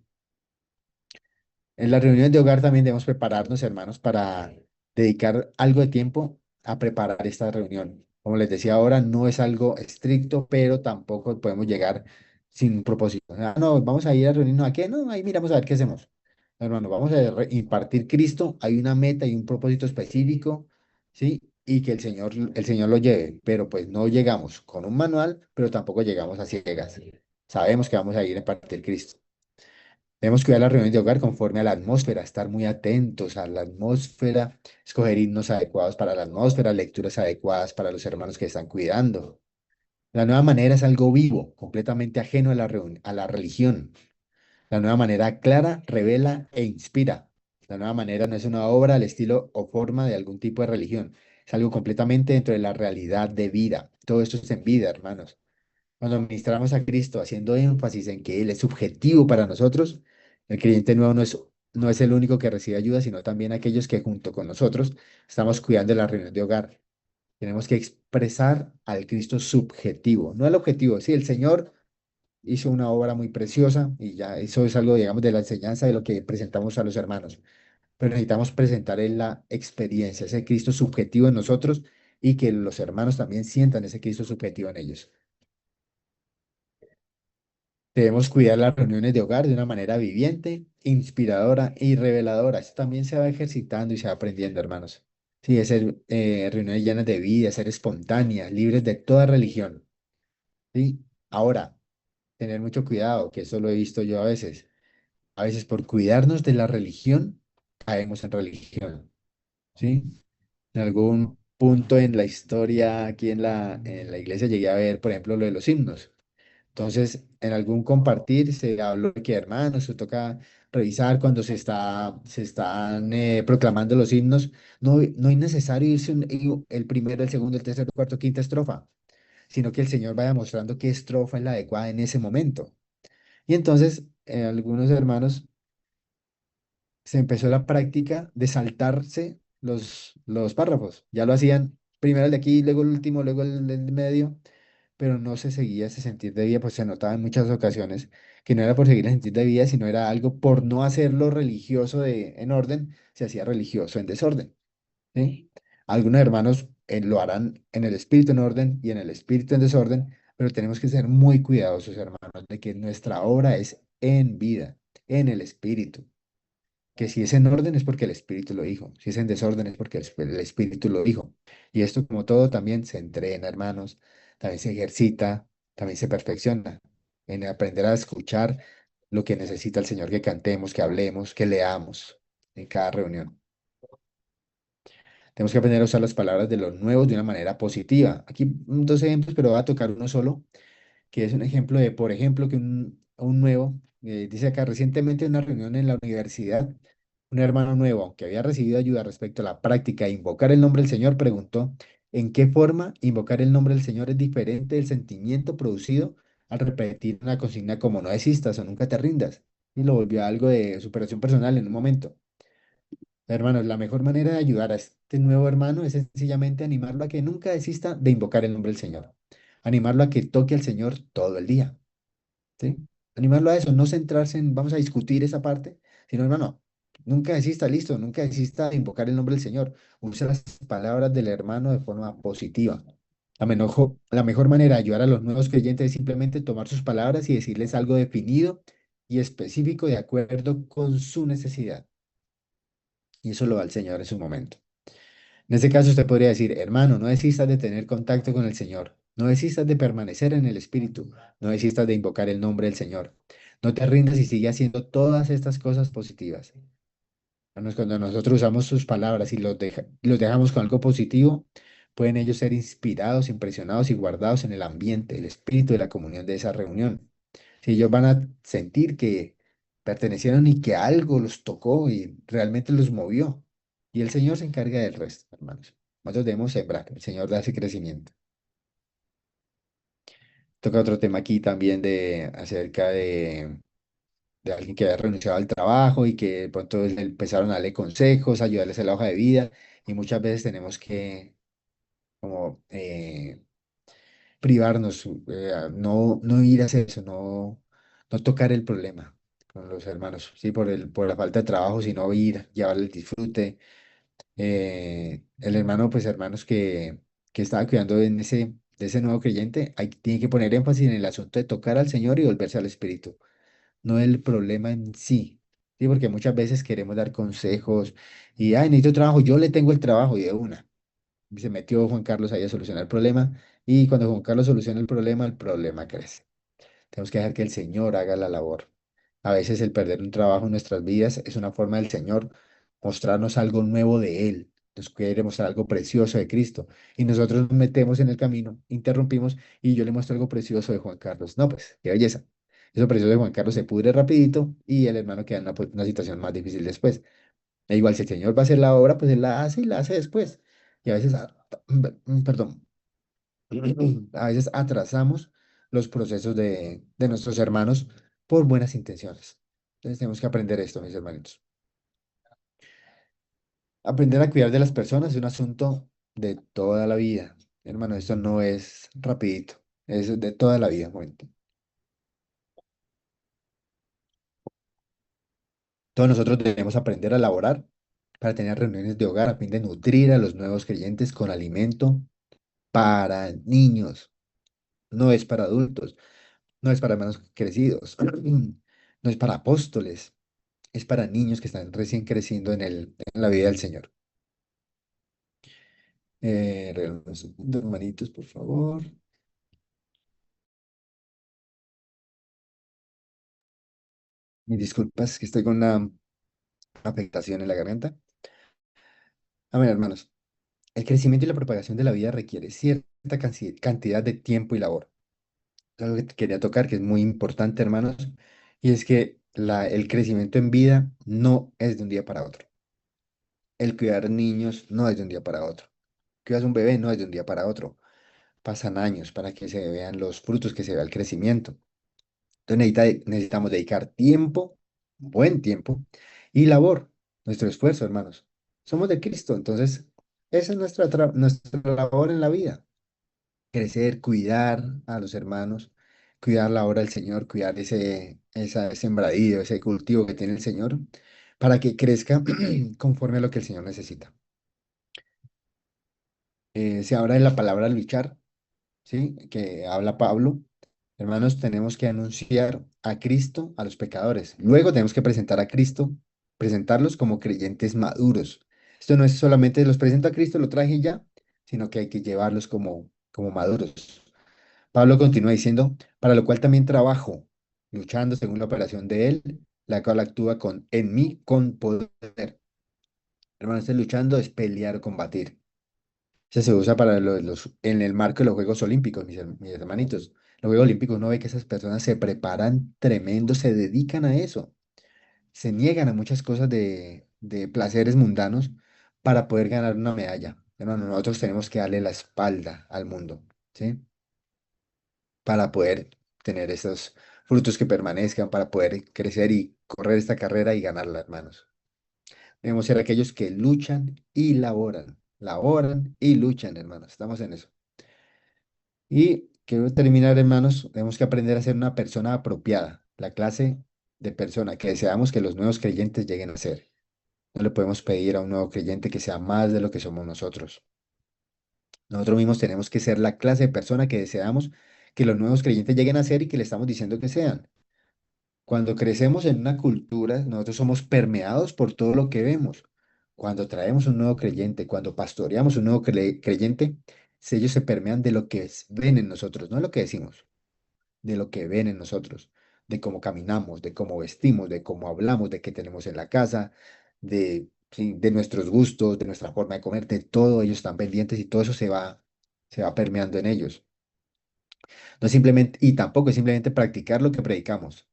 En las reuniones de hogar también debemos prepararnos, hermanos, para dedicar algo de tiempo a preparar esta reunión. Como les decía ahora, no es algo estricto, pero tampoco podemos llegar sin un propósito. Ah, no, vamos a ir a reunirnos a qué, no, ahí miramos a ver qué hacemos. Hermano, vamos a impartir Cristo, hay una meta y un propósito específico, ¿sí? Y que el Señor lo lleve, pero pues no llegamos con un manual, pero tampoco llegamos a ciegas. Sabemos que vamos a ir a impartir Cristo. Debemos cuidar las reuniones de hogar conforme a la atmósfera, estar muy atentos a la atmósfera, escoger himnos adecuados para la atmósfera, lecturas adecuadas para los hermanos que están cuidando. La nueva manera es algo vivo, completamente ajeno a la religión. La nueva manera clara, revela e inspira. La nueva manera no es una obra al estilo o forma de algún tipo de religión. Es algo completamente dentro de la realidad de vida. Todo esto es en vida, hermanos. Cuando ministramos a Cristo haciendo énfasis en que Él es subjetivo para nosotros, el creyente nuevo no es el único que recibe ayuda, sino también aquellos que junto con nosotros estamos cuidando de la reunión de hogar. Tenemos que expresar al Cristo subjetivo, no al objetivo. Sí, el Señor hizo una obra muy preciosa y ya eso es algo, digamos, de la enseñanza de lo que presentamos a los hermanos. Pero necesitamos presentar en la experiencia, ese Cristo subjetivo en nosotros y que los hermanos también sientan ese Cristo subjetivo en ellos. Debemos cuidar las reuniones de hogar de una manera viviente, inspiradora y reveladora. Esto también se va ejercitando y se va aprendiendo, hermanos. Sí, es ser reuniones llenas de vida, ser espontáneas, libres de toda religión. ¿Sí? Ahora, tener mucho cuidado, que eso lo he visto yo a veces. A veces por cuidarnos de la religión, caemos en religión. ¿Sí? En algún punto en la historia, aquí en la iglesia, llegué a ver, por ejemplo, lo de los himnos. Entonces, en algún compartir se habló de que, hermanos, se toca revisar cuando se están proclamando los himnos. No es necesario irse el primero, el segundo, el tercero, el cuarto, quinta estrofa, sino que el Señor vaya mostrando qué estrofa es la adecuada en ese momento. Y entonces, algunos hermanos se empezó la práctica de saltarse los párrafos. Ya lo hacían primero el de aquí, luego el último, luego el del medio, pero no se seguía ese sentir de vida, pues se notaba en muchas ocasiones que no era por seguir el sentir de vida, sino era algo por no hacerlo religioso en orden, se hacía religioso en desorden. ¿Sí? Algunos hermanos lo harán en el espíritu en orden y en el espíritu en desorden, pero tenemos que ser muy cuidadosos, hermanos, de que nuestra obra es en vida, en el espíritu. Que si es en orden es porque el espíritu lo dijo, si es en desorden es porque el espíritu lo dijo. Y esto, como todo, también se entrena, hermanos, también se ejercita, también se perfecciona en aprender a escuchar lo que necesita el Señor, que cantemos, que hablemos, que leamos en cada reunión. Tenemos que aprender a usar las palabras de los nuevos de una manera positiva. Aquí dos ejemplos, pero voy a tocar uno solo, que es un ejemplo de, por ejemplo, que un nuevo, dice acá, recientemente en una reunión en la universidad, un hermano nuevo que había recibido ayuda respecto a la práctica de invocar el nombre del Señor preguntó en qué forma invocar el nombre del Señor es diferente del sentimiento producido al repetir una consigna como no desistas o nunca te rindas. Y lo volvió a algo de superación personal en un momento. Hermanos, la mejor manera de ayudar a este nuevo hermano es sencillamente animarlo a que nunca desista de invocar el nombre del Señor. Animarlo a que toque al Señor todo el día. ¿Sí? Animarlo a eso, no centrarse en vamos a discutir esa parte, sino hermano, nunca desista, listo, nunca desista de invocar el nombre del Señor. Usa las palabras del hermano de forma positiva. La mejor manera de ayudar a los nuevos creyentes es simplemente tomar sus palabras y decirles algo definido y específico de acuerdo con su necesidad. Y eso lo da el Señor en su momento. En este caso usted podría decir, hermano, no desistas de tener contacto con el Señor, no desistas de permanecer en el Espíritu, no desistas de invocar el nombre del Señor. No te rindas y sigue haciendo todas estas cosas positivas. Hermanos, cuando nosotros usamos sus palabras y los dejamos con algo positivo, pueden ellos ser inspirados, impresionados y guardados en el ambiente, el espíritu de la comunión de esa reunión. Si ellos van a sentir que pertenecieron y que algo los tocó y realmente los movió. Y el Señor se encarga del resto, hermanos. Nosotros debemos sembrar, el Señor da ese crecimiento. Toca otro tema aquí también acerca de alguien que había renunciado al trabajo y que de pronto le empezaron a darle consejos, ayudarles a la hoja de vida. Y muchas veces tenemos que como privarnos, no ir a hacer eso, no tocar el problema con los hermanos, sí, por la falta de trabajo, sino ir, llevarle el disfrute. El hermano, pues hermanos que estaba cuidando de ese nuevo creyente, tiene que poner énfasis en el asunto de tocar al Señor y volverse al Espíritu, no el problema en sí. Sí, porque muchas veces queremos dar consejos y, ay, necesito trabajo, yo le tengo el trabajo y de una. Se metió Juan Carlos ahí a solucionar el problema y cuando Juan Carlos soluciona el problema crece. Tenemos que dejar que el Señor haga la labor. A veces el perder un trabajo en nuestras vidas es una forma del Señor mostrarnos algo nuevo de Él. Nos quiere mostrar algo precioso de Cristo. Y nosotros nos metemos en el camino, interrumpimos y yo le muestro algo precioso de Juan Carlos. No, pues, qué belleza. Eso precioso de Juan Carlos se pudre rapidito y el hermano queda en una situación más difícil después. E igual, si el Señor va a hacer la obra, pues Él la hace y la hace después. y a veces, perdón, a veces atrasamos los procesos de nuestros hermanos por buenas intenciones. Entonces tenemos que aprender esto, mis hermanitos. Aprender a cuidar de las personas es un asunto de toda la vida. Hermano, esto no es rapidito, es de toda la vida. Un momento. Todos nosotros debemos aprender a laborar para tener reuniones de hogar a fin de nutrir a los nuevos creyentes con alimento para niños. No es para adultos, no es para hermanos crecidos, no es para apóstoles, es para niños que están recién creciendo en la vida del Señor. Regálame un segundo, hermanitos, por favor. Mis disculpas, que estoy con una afectación en la garganta. A ver, hermanos, el crecimiento y la propagación de la vida requiere cierta cantidad de tiempo y labor. Es algo que quería tocar, que es muy importante, hermanos, y es que el crecimiento en vida no es de un día para otro. El cuidar niños no es de un día para otro. Cuidas un bebé no es de un día para otro. Pasan años para que se vean los frutos, que se vea el crecimiento. Entonces necesitamos dedicar tiempo, buen tiempo, y labor, nuestro esfuerzo, hermanos. Somos de Cristo, entonces esa es nuestra labor en la vida. Crecer, cuidar a los hermanos, cuidar la obra del Señor, cuidar ese sembradío, ese cultivo que tiene el Señor, para que crezca conforme a lo que el Señor necesita. Se habla de la palabra luchar, ¿sí? Que habla Pablo. Hermanos, tenemos que anunciar a Cristo a los pecadores. Luego tenemos que presentar a Cristo, presentarlos como creyentes maduros. Esto no es solamente los presento a Cristo, lo traje y ya, sino que hay que llevarlos como maduros. Pablo continúa diciendo, para lo cual también trabajo, luchando según la operación de Él, la cual actúa en mí con poder. Hermanos, este luchando es pelear o combatir. Se usa para en el marco de los Juegos Olímpicos, mis hermanitos. Los Juegos Olímpicos uno ve que esas personas se preparan tremendo, se dedican a eso, se niegan a muchas cosas de placeres mundanos para poder ganar una medalla. Hermano, nosotros tenemos que darle la espalda al mundo, ¿sí? Para poder tener esos frutos que permanezcan, para poder crecer y correr esta carrera y ganarla, hermanos. Debemos ser aquellos que luchan y laboran y luchan, hermanos. Estamos en eso. Y quiero terminar, hermanos, tenemos que aprender a ser una persona apropiada, la clase de persona que deseamos que los nuevos creyentes lleguen a ser. No le podemos pedir a un nuevo creyente que sea más de lo que somos nosotros. Nosotros mismos tenemos que ser la clase de persona que deseamos que los nuevos creyentes lleguen a ser y que le estamos diciendo que sean. Cuando crecemos en una cultura, nosotros somos permeados por todo lo que vemos. Cuando traemos un nuevo creyente, cuando pastoreamos un nuevo creyente, ellos se permean de lo que ven en nosotros, no de lo que decimos, de lo que ven en nosotros, de cómo caminamos, de cómo vestimos, de cómo hablamos, de qué tenemos en la casa, sí, de nuestros gustos, de nuestra forma de comer, de todo, ellos están pendientes y todo eso se va permeando en ellos. No es simplemente, y tampoco es simplemente practicar lo que predicamos,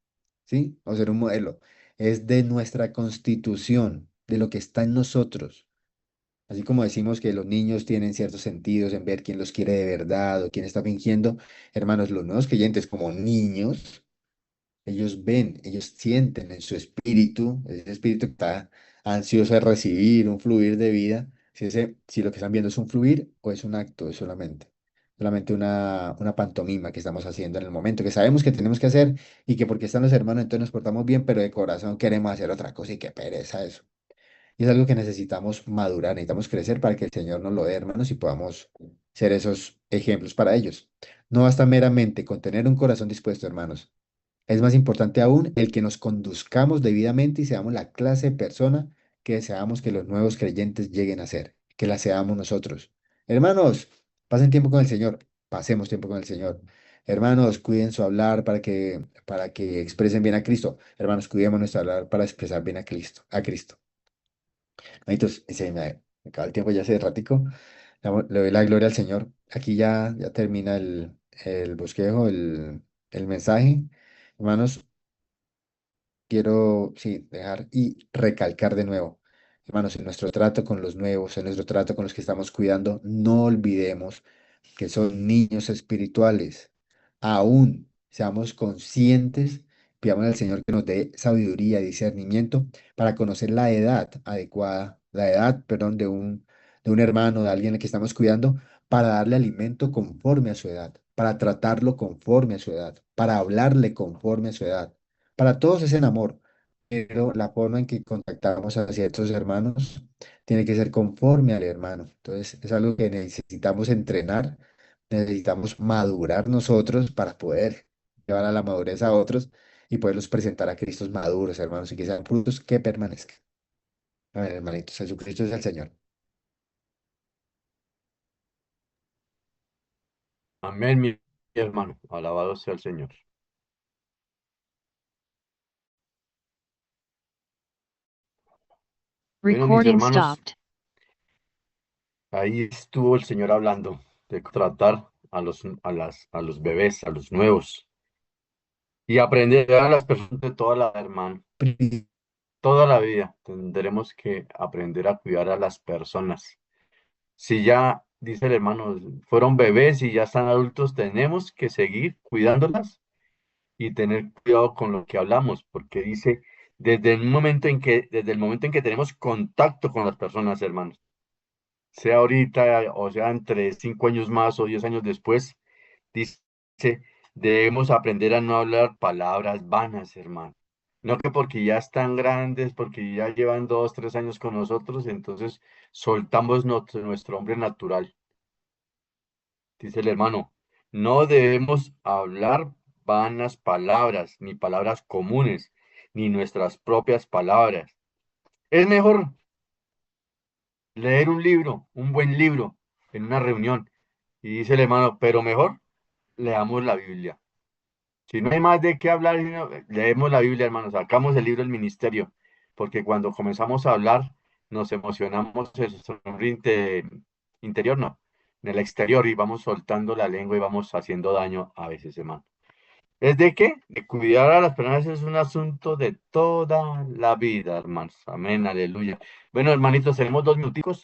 ¿sí? O ser un modelo. Es de nuestra constitución, de lo que está en nosotros. Así como decimos que los niños tienen ciertos sentidos en ver quién los quiere de verdad o quién está fingiendo, hermanos, los nuevos creyentes como niños, ellos ven, ellos sienten en su espíritu, ese espíritu que está ansioso de recibir un fluir de vida, si lo que están viendo es un fluir o es un acto, es solamente una pantomima que estamos haciendo en el momento, que sabemos que tenemos que hacer y que porque están los hermanos entonces nos portamos bien, pero de corazón queremos hacer otra cosa y qué pereza eso. Y es algo que necesitamos madurar, necesitamos crecer para que el Señor nos lo dé, hermanos, y podamos ser esos ejemplos para ellos. No basta meramente con tener un corazón dispuesto, hermanos. Es más importante aún el que nos conduzcamos debidamente y seamos la clase de persona que deseamos que los nuevos creyentes lleguen a ser, que la seamos nosotros. Hermanos, pasen tiempo con el Señor, pasemos tiempo con el Señor. Hermanos, cuiden su hablar para que expresen bien a Cristo. Hermanos, cuidemos nuestro hablar para expresar bien a Cristo, a Cristo. Entonces, me acaba el tiempo ya hace ratico. Le doy la gloria al Señor. Aquí ya termina el bosquejo, el mensaje. Hermanos, quiero, sí, dejar y recalcar de nuevo. Hermanos, en nuestro trato con los nuevos, en nuestro trato con los que estamos cuidando, no olvidemos que son niños espirituales. Aún seamos conscientes, pidamos al Señor que nos dé sabiduría y discernimiento para conocer la edad adecuada, la edad, perdón, de un hermano, de alguien al que estamos cuidando, para darle alimento conforme a su edad, para tratarlo conforme a su edad, para hablarle conforme a su edad. Para todos es en amor, pero la forma en que contactamos a ciertos hermanos tiene que ser conforme al hermano. Entonces, es algo que necesitamos entrenar, necesitamos madurar nosotros para poder llevar a la madurez a otros y poderlos presentar a Cristos maduros, hermanos, y que sean frutos que permanezcan. A ver, hermanitos, Jesucristo es el Señor. Amén, mi hermano. Alabado sea el Señor. Bueno, mis Recording hermanos, stopped. ahí estuvo el Señor hablando de tratar a los bebés, a los nuevos, y aprender a las personas de toda la hermano. Toda la vida tendremos que aprender a cuidar a las personas. Si ya, dice el hermano, fueron bebés y ya están adultos, tenemos que seguir cuidándolas y tener cuidado con lo que hablamos, porque dice, desde el momento en que tenemos contacto con las personas, hermanos, sea ahorita o sea entre 5 años más o 10 años después, dice, debemos aprender a no hablar palabras vanas, hermano. No que porque ya están grandes, porque ya llevan 2, 3 años con nosotros, entonces soltamos nuestro hombre natural. Dice el hermano, no debemos hablar vanas palabras, ni palabras comunes, ni nuestras propias palabras. Es mejor leer un libro, un buen libro, en una reunión. Y dice el hermano, pero mejor leamos la Biblia. Si no hay más de qué hablar, leemos la Biblia, hermano, sacamos el libro del ministerio, porque cuando comenzamos a hablar, nos emocionamos en nuestro interior, no, en el exterior, y vamos soltando la lengua y vamos haciendo daño a veces, hermano. ¿Es de qué? De cuidar a las personas es un asunto de toda la vida, hermanos. Amén, aleluya. Bueno, hermanitos, tenemos 2 minuticos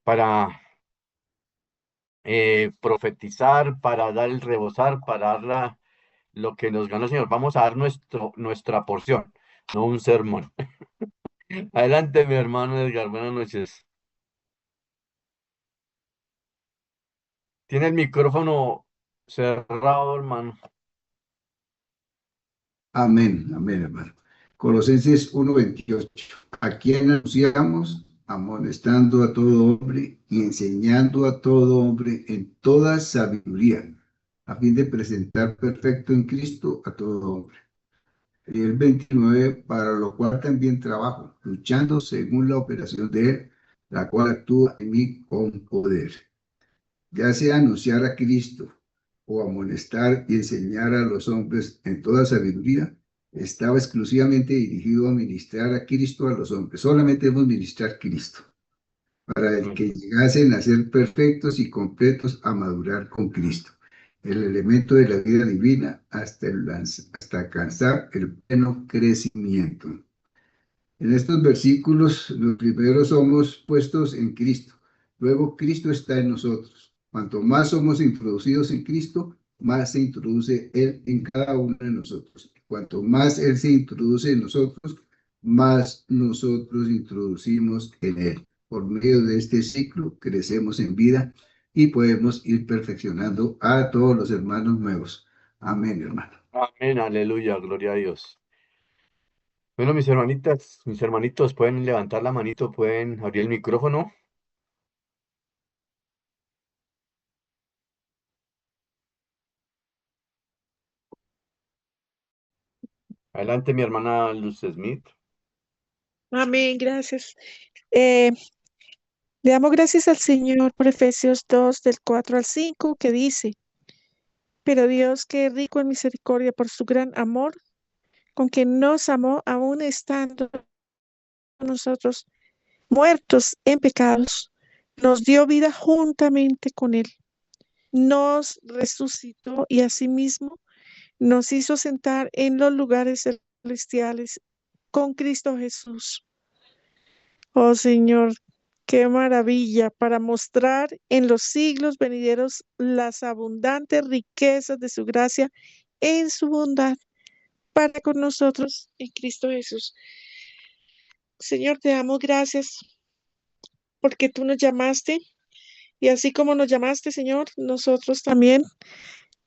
para profetizar, para dar el rebosar, para dar lo que nos gana el Señor. Vamos a dar nuestra porción, no un sermón. Adelante, mi hermano Edgar, buenas noches. Tiene el micrófono cerrado, hermano. Amén, amén, hermano. Colosenses 1:28. A quien anunciamos, amonestando a todo hombre y enseñando a todo hombre en toda sabiduría, a fin de presentar perfecto en Cristo a todo hombre. Y el 29, para lo cual también trabajo, luchando según la operación de él, la cual actúa en mí con poder. Ya sea anunciar a Cristo o amonestar y enseñar a los hombres en toda sabiduría, estaba exclusivamente dirigido a ministrar a Cristo a los hombres. Solamente debemos ministrar a Cristo, para el que llegasen a ser perfectos y completos a madurar con Cristo, el elemento de la vida divina hasta alcanzar el pleno crecimiento. En estos versículos, los primeros somos puestos en Cristo. Luego, Cristo está en nosotros. Cuanto más somos introducidos en Cristo, más se introduce Él en cada uno de nosotros. Cuanto más Él se introduce en nosotros, más nosotros introducimos en Él. Por medio de este ciclo, crecemos en vida y podemos ir perfeccionando a todos los hermanos nuevos. Amén, hermano. Amén, aleluya, gloria a Dios. Bueno, mis hermanitas, mis hermanitos, pueden levantar la manito, pueden abrir el micrófono. Adelante, mi hermana Luz Smith. Amén, gracias. Le damos gracias al Señor por Efesios 2, del 4 al 5, que dice, pero Dios, que es rico en misericordia por su gran amor, con que nos amó aún estando nosotros muertos en pecados, nos dio vida juntamente con Él, nos resucitó y asimismo nos hizo sentar en los lugares celestiales con Cristo Jesús. Oh Señor, qué maravilla para mostrar en los siglos venideros las abundantes riquezas de su gracia en su bondad para con nosotros en Cristo Jesús. Señor, te damos gracias porque tú nos llamaste y así como nos llamaste, Señor, nosotros también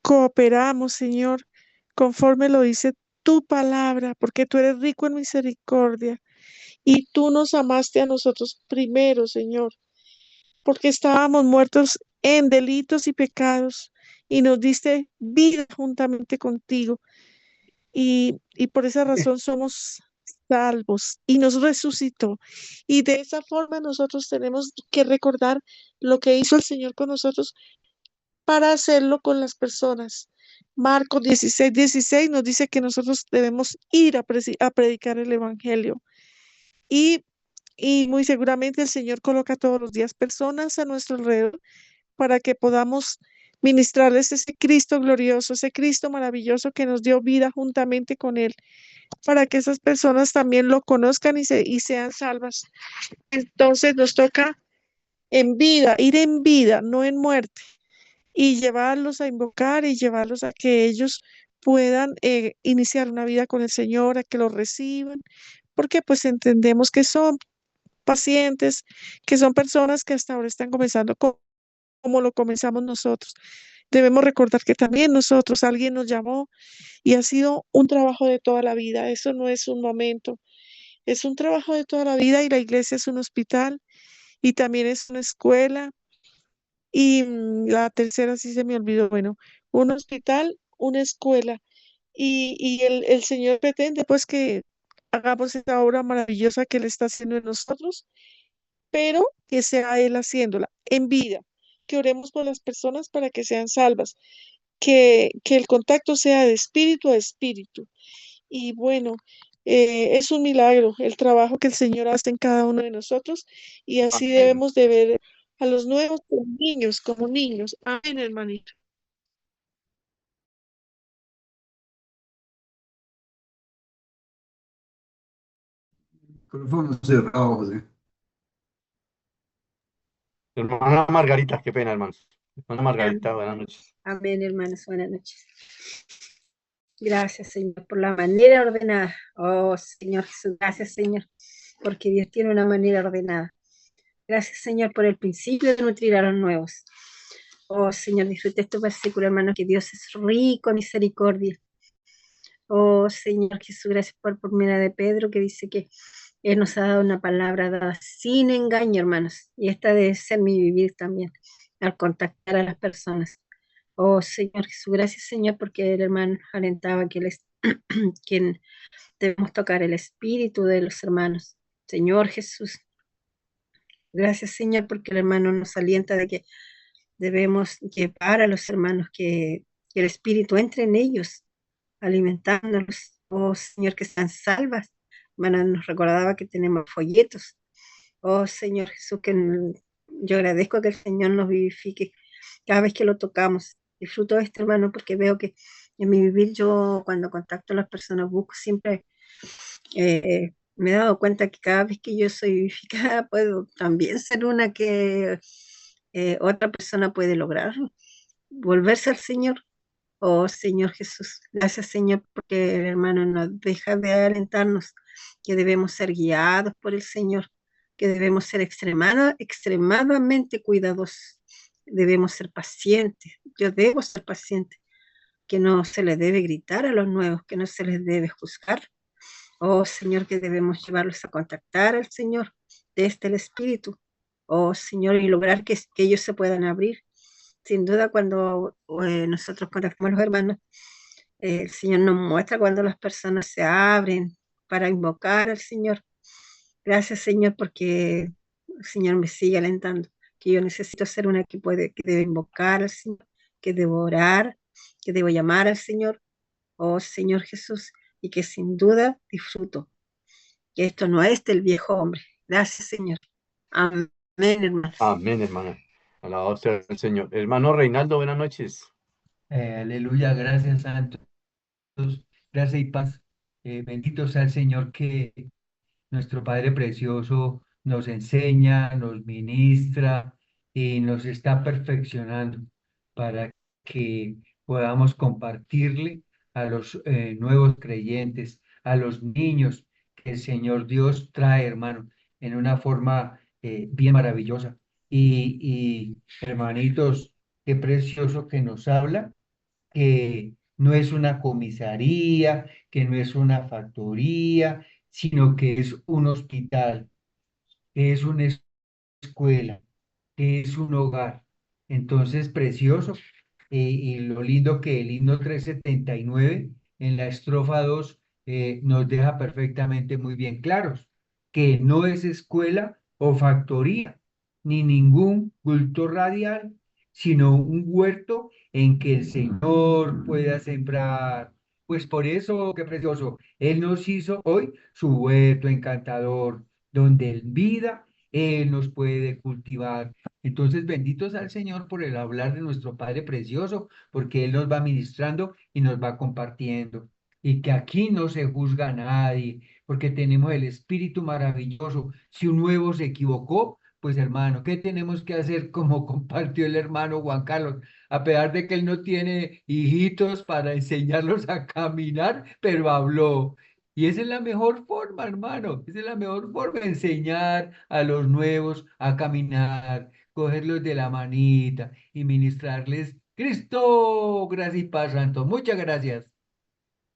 cooperamos, Señor, conforme lo dice tu palabra, porque tú eres rico en misericordia y tú nos amaste a nosotros primero, Señor, porque estábamos muertos en delitos y pecados y nos diste vida juntamente contigo y por esa razón somos salvos y nos resucitó. Y de esa forma nosotros tenemos que recordar lo que hizo el Señor con nosotros para hacerlo con las personas. Marcos 16:16 nos dice que nosotros debemos ir a predicar el Evangelio. Y, y muy seguramente el Señor coloca todos los días personas a nuestro alrededor para que podamos ministrarles ese Cristo glorioso, ese Cristo maravilloso que nos dio vida juntamente con Él, para que esas personas también lo conozcan y sean salvas. Entonces nos toca en vida, ir en vida, no en muerte, y llevarlos a invocar y llevarlos a que ellos puedan iniciar una vida con el Señor, a que lo reciban, porque pues entendemos que son pacientes, que son personas que hasta ahora están comenzando como lo comenzamos nosotros. Debemos recordar que también nosotros, alguien nos llamó y ha sido un trabajo de toda la vida. Eso no es un momento, es un trabajo de toda la vida y la iglesia es un hospital y también es una escuela. Y la tercera sí se me olvidó. Bueno, un hospital, una escuela. Y el Señor pretende pues que hagamos esta obra maravillosa que Él está haciendo en nosotros, pero que sea Él haciéndola en vida. Que oremos por las personas para que sean salvas. Que el contacto sea de espíritu a espíritu. Y bueno, es un milagro el trabajo que el Señor hace en cada uno de nosotros y así Amén. debemos de ver a los nuevos como niños, como niños. Amén, hermanito. Micrófono cerrado, José. Hermana Margarita, qué pena, hermanos. Hermana Margarita, Amén, buenas noches. amén, hermanos, buenas noches. Gracias, Señor, por la manera ordenada. Oh, Señor Jesús, gracias, Señor, porque Dios tiene una manera ordenada. Gracias, Señor, por el principio de nutrir a los nuevos. Oh, Señor, disfrute este versículo, hermano, que Dios es rico en misericordia. Oh, Señor Jesús, gracias por medio de Pedro, que dice que Él nos ha dado una palabra dada sin engaño, hermanos. Y esta debe ser mi vivir también, al contactar a las personas. Oh, Señor Jesús, gracias, Señor, porque el hermano nos alentaba que Él es quien debemos tocar el espíritu de los hermanos. Señor Jesús, gracias, Señor, porque el hermano nos alienta de que debemos llevar a los hermanos que el espíritu entre en ellos, alimentándolos. Oh, Señor, que sean salvas. Hermano, nos recordaba que tenemos folletos. Oh, Señor Jesús, yo agradezco que el Señor nos vivifique cada vez que lo tocamos. Disfruto de este hermano porque veo que en mi vivir yo cuando contacto a las personas busco siempre, me he dado cuenta que cada vez que yo soy vivificada puedo también ser una que otra persona puede lograr, volverse al Señor. Oh Señor Jesús, gracias Señor porque el hermano nos deja de alentarnos que debemos ser guiados por el Señor, que debemos ser extremadamente cuidadosos, debemos ser pacientes, yo debo ser paciente, que no se les debe gritar a los nuevos, que no se les debe juzgar. Oh Señor, que debemos llevarlos a contactar al Señor desde el Espíritu. Oh Señor, y lograr que ellos se puedan abrir. Sin duda, cuando nosotros contactamos a los hermanos, el Señor nos muestra cuando las personas se abren para invocar al Señor. Gracias, Señor, porque el Señor me sigue alentando, que yo necesito ser una que debe invocar al Señor, que debo orar, que debo llamar al Señor, oh Señor Jesús, y que sin duda disfruto, que esto no es del viejo hombre. Gracias, Señor. Amén, hermanos. Amén, hermana. Alabado sea el Señor. Hermano Reinaldo, buenas noches. Aleluya, gracias, santos. Gracias y paz. Bendito sea el Señor que nuestro Padre Precioso nos enseña, nos ministra y nos está perfeccionando para que podamos compartirle a los nuevos creyentes, a los niños que el Señor Dios trae, hermano, en una forma bien maravillosa. Hermanitos, qué precioso que nos habla, que no es una comisaría, que no es una factoría, sino que es un hospital, que es una escuela, que es un hogar. Entonces, precioso. Y lo lindo que el himno 379 en la estrofa 2 nos deja perfectamente muy bien claros, que no es escuela o factoría, ni ningún culto radial, sino un huerto en que el Señor pueda sembrar. Pues por eso, qué precioso, Él nos hizo hoy su huerto encantador, donde en vida Él nos puede cultivar. Entonces, benditos al Señor por el hablar de nuestro Padre Precioso, porque Él nos va ministrando y nos va compartiendo. Y que aquí no se juzga a nadie, porque tenemos el Espíritu maravilloso. Si un nuevo se equivocó, pues hermano, ¿qué tenemos que hacer como compartió el hermano Juan Carlos? A pesar de que él no tiene hijitos para enseñarlos a caminar, pero habló. Y esa es la mejor forma, hermano. Esa es la mejor forma de enseñar a los nuevos a caminar, cogerlos de la manita y ministrarles Cristo, gracias y paz, santo. Muchas gracias.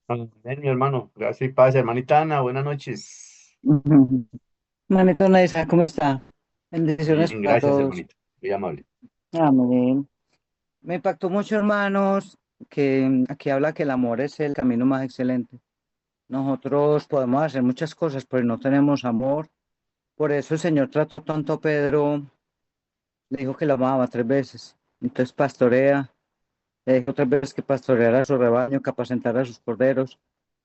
Amén, mi hermano. Gracias y paz, hermanita Ana. Buenas noches. Manito Naisa, ¿cómo está? Bendiciones Bien, para gracias, todos. hermanita. Muy amable. Amén. Me impactó mucho, hermanos, que aquí habla que el amor es el camino más excelente. Nosotros podemos hacer muchas cosas, pero no tenemos amor. Por eso el Señor trató tanto a Pedro, le dijo que lo amaba 3 veces. Entonces pastorea, le dijo 3 veces que pastoreara a su rebaño, que apacentara a sus corderos.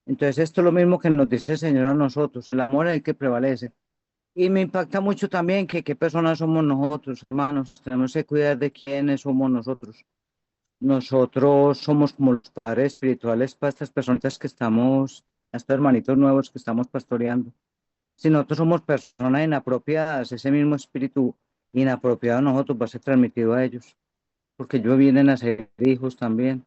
Entonces esto es lo mismo que nos dice el Señor a nosotros. El amor es el que prevalece. Y me impacta mucho también que qué personas somos nosotros, hermanos. Tenemos que cuidar de quiénes somos nosotros. Nosotros somos como los padres espirituales para estas personitas que estamos, a estos hermanitos nuevos que estamos pastoreando. Si nosotros somos personas inapropiadas, ese mismo espíritu inapropiado a nosotros va a ser transmitido a ellos, porque ellos vienen a ser hijos también.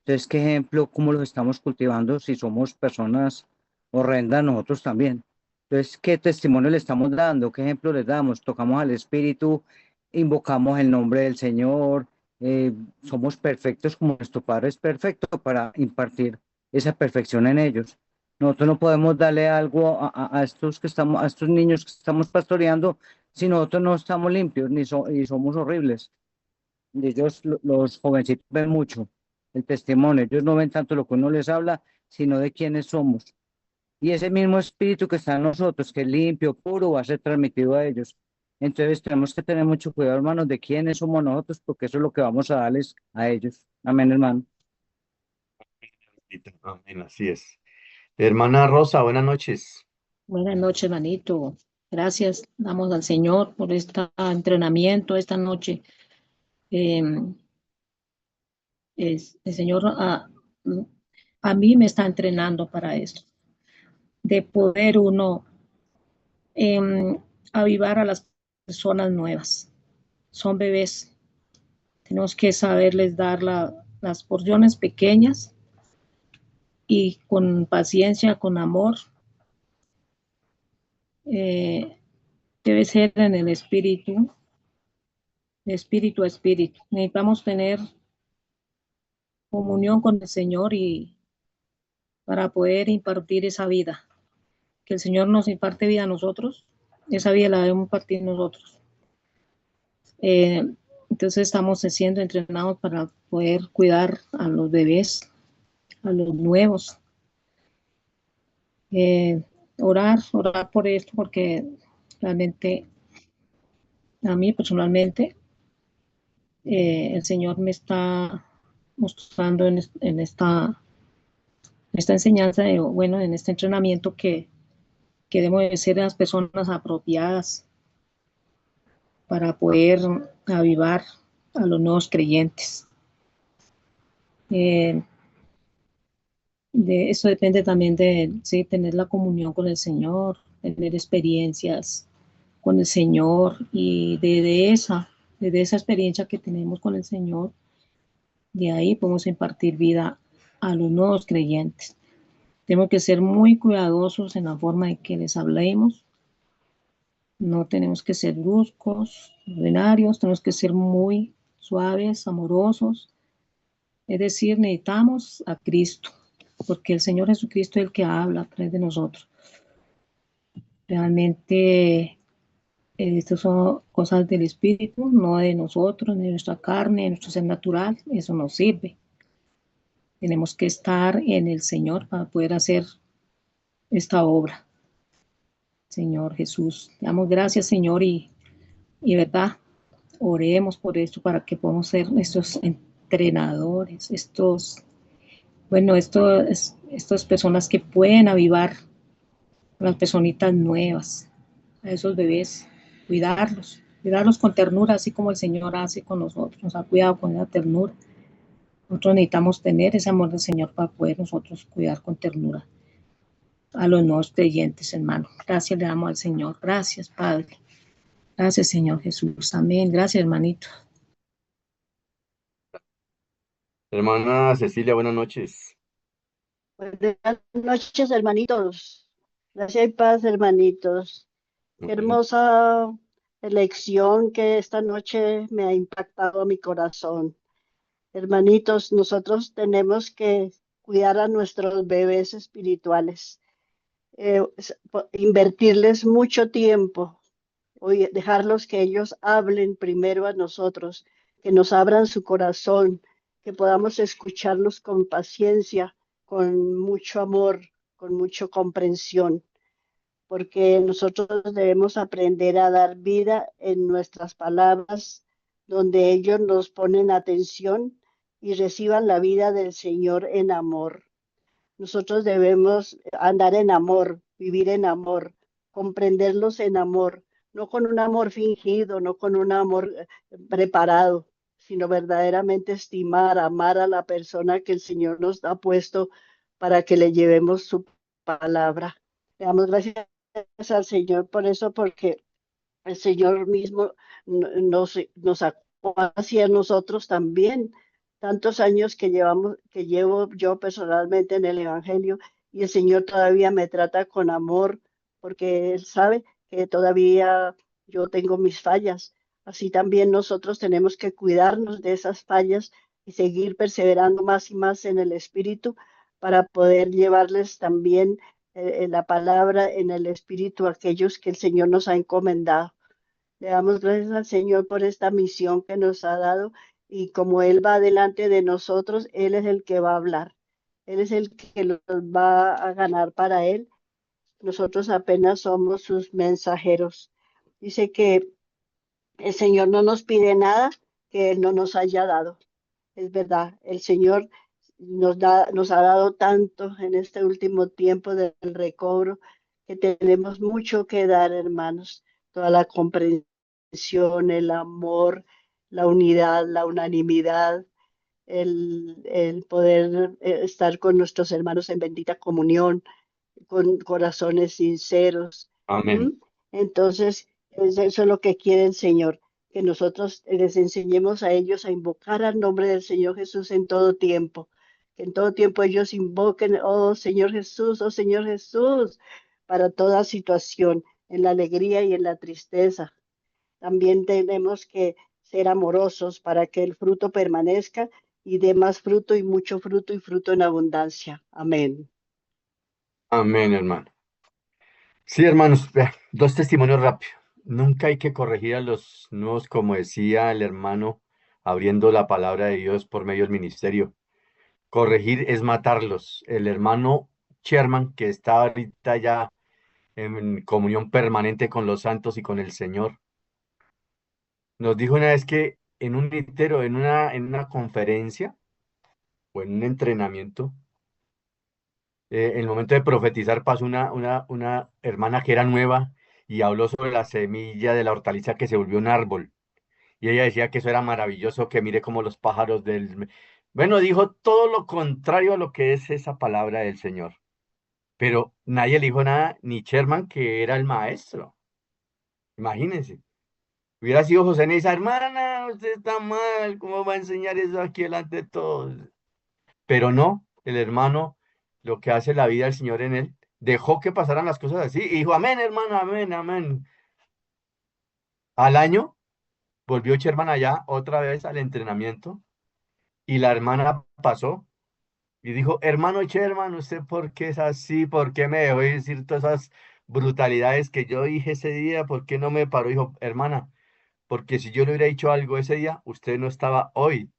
Entonces, ¿qué ejemplo, cómo los estamos cultivando si somos personas horrendas nosotros también? Entonces, ¿qué testimonio le estamos dando? ¿Qué ejemplo les damos? Tocamos al Espíritu, invocamos el nombre del Señor, somos perfectos como nuestro Padre es perfecto para impartir esa perfección en ellos. Nosotros no podemos darle algo a estos que estamos, a estos niños que estamos pastoreando si nosotros no estamos limpios y somos horribles. Ellos, los jovencitos ven mucho el testimonio, ellos no ven tanto lo que uno les habla, sino de quiénes somos. Y ese mismo espíritu que está en nosotros, que es limpio, puro, va a ser transmitido a ellos. Entonces tenemos que tener mucho cuidado, hermanos, de quiénes somos nosotros, porque eso es lo que vamos a darles a ellos. Amén, hermano. Amén, así es. Hermana Rosa, buenas noches. Buenas noches, hermanito. Gracias, damos al Señor por este entrenamiento esta noche. El Señor a mí me está entrenando para esto, de poder uno avivar a las personas nuevas. Son bebés. Tenemos que saberles dar las porciones pequeñas y con paciencia, con amor. Debe ser en el espíritu, de espíritu a espíritu. Necesitamos tener comunión con el Señor y para poder impartir esa vida. Que el Señor nos imparte vida a nosotros, esa vida la debemos impartir nosotros. Entonces estamos siendo entrenados para poder cuidar a los bebés, a los nuevos. Orar por esto, porque realmente a mí personalmente el Señor me está mostrando en esta enseñanza, bueno, en este entrenamiento que debemos de ser las personas apropiadas para poder avivar a los nuevos creyentes. De eso depende también de tener la comunión con el Señor, tener experiencias con el Señor y desde esa experiencia que tenemos con el Señor, de ahí podemos impartir vida a los nuevos creyentes. Tenemos que ser muy cuidadosos en la forma en que les hablemos. No tenemos que ser bruscos, ordinarios, tenemos que ser muy suaves, amorosos. Es decir, necesitamos a Cristo, porque el Señor Jesucristo es el que habla a través de nosotros. Realmente estas son cosas del Espíritu, no de nosotros, ni de nuestra carne, de nuestro ser natural. Eso no sirve. Tenemos que estar en el Señor para poder hacer esta obra. Señor Jesús, te damos gracias, Señor, y verdad, oremos por esto para que podamos ser estos entrenadores, estas personas que pueden avivar a las personitas nuevas, a esos bebés, cuidarlos con ternura, así como el Señor hace con nosotros, nos ha cuidado con esa ternura. Nosotros necesitamos tener ese amor del Señor para poder nosotros cuidar con ternura a los nuevos creyentes, hermano. Gracias le damos al Señor. Gracias, Padre. Gracias, Señor Jesús. Amén. Gracias, hermanito. Hermana Cecilia, buenas noches. Buenas noches, hermanitos. Gracias y paz, hermanitos. Qué hermosa lección que esta noche me ha impactado mi corazón. Hermanitos, nosotros tenemos que cuidar a nuestros bebés espirituales, invertirles mucho tiempo, dejarlos que ellos hablen primero a nosotros, que nos abran su corazón, que podamos escucharlos con paciencia, con mucho amor, con mucha comprensión, porque nosotros debemos aprender a dar vida en nuestras palabras, donde ellos nos ponen atención y reciban la vida del Señor en amor. Nosotros debemos andar en amor, vivir en amor, comprenderlos en amor, no con un amor fingido, no con un amor preparado, sino verdaderamente estimar, amar a la persona que el Señor nos ha puesto para que le llevemos su palabra. Le damos gracias al Señor por eso, porque el Señor mismo nos sacó hacia nosotros también. Tantos años que llevo yo personalmente en el Evangelio, y el Señor todavía me trata con amor, porque Él sabe que todavía yo tengo mis fallas. Así también nosotros tenemos que cuidarnos de esas fallas y seguir perseverando más y más en el Espíritu para poder llevarles también la palabra en el Espíritu a aquellos que el Señor nos ha encomendado. Le damos gracias al Señor por esta misión que nos ha dado, y como Él va delante de nosotros, Él es el que va a hablar. Él es el que los va a ganar para Él. Nosotros apenas somos sus mensajeros. Dice que el Señor no nos pide nada que Él no nos haya dado. Es verdad, el Señor nos ha dado tanto en este último tiempo del recobro, que tenemos mucho que dar, hermanos. Toda la comprensión, el amor, la unidad, la unanimidad, el poder estar con nuestros hermanos en bendita comunión, con corazones sinceros. Amén. Entonces, eso es lo que quiere el Señor, que nosotros les enseñemos a ellos a invocar al nombre del Señor Jesús en todo tiempo. Que en todo tiempo ellos invoquen, oh Señor Jesús, para toda situación, en la alegría y en la tristeza. También tenemos que ser amorosos para que el fruto permanezca y dé más fruto y mucho fruto y fruto en abundancia. Amén. Amén, hermano. Sí, hermanos, vea, dos testimonios rápidos. Nunca hay que corregir a los nuevos, como decía el hermano, abriendo la palabra de Dios por medio del ministerio. Corregir es matarlos. El hermano Sherman, que está ahorita ya en comunión permanente con los santos y con el Señor, nos dijo una vez que en un litero, en una conferencia o en un entrenamiento, en el momento de profetizar pasó una hermana que era nueva y habló sobre la semilla de la hortaliza que se volvió un árbol. Y ella decía que eso era maravilloso, que mire como los pájaros del... Bueno, dijo todo lo contrario a lo que es esa palabra del Señor. Pero nadie le dijo nada, ni Sherman, que era el maestro. Imagínense. Hubiera sido José Neisa, hermana, usted está mal, ¿cómo va a enseñar eso aquí delante de todos? Pero no, el hermano, lo que hace la vida del Señor en él, dejó que pasaran las cosas así y dijo, amén, hermano, amén, amén. Al año volvió Sherman allá otra vez al entrenamiento y la hermana pasó y dijo, hermano Sherman, ¿usted por qué es así? ¿Por qué me dejó decir todas esas brutalidades que yo dije ese día? ¿Por qué no me paró? Dijo, hermana, porque si yo le hubiera dicho algo ese día, usted no estaba hoy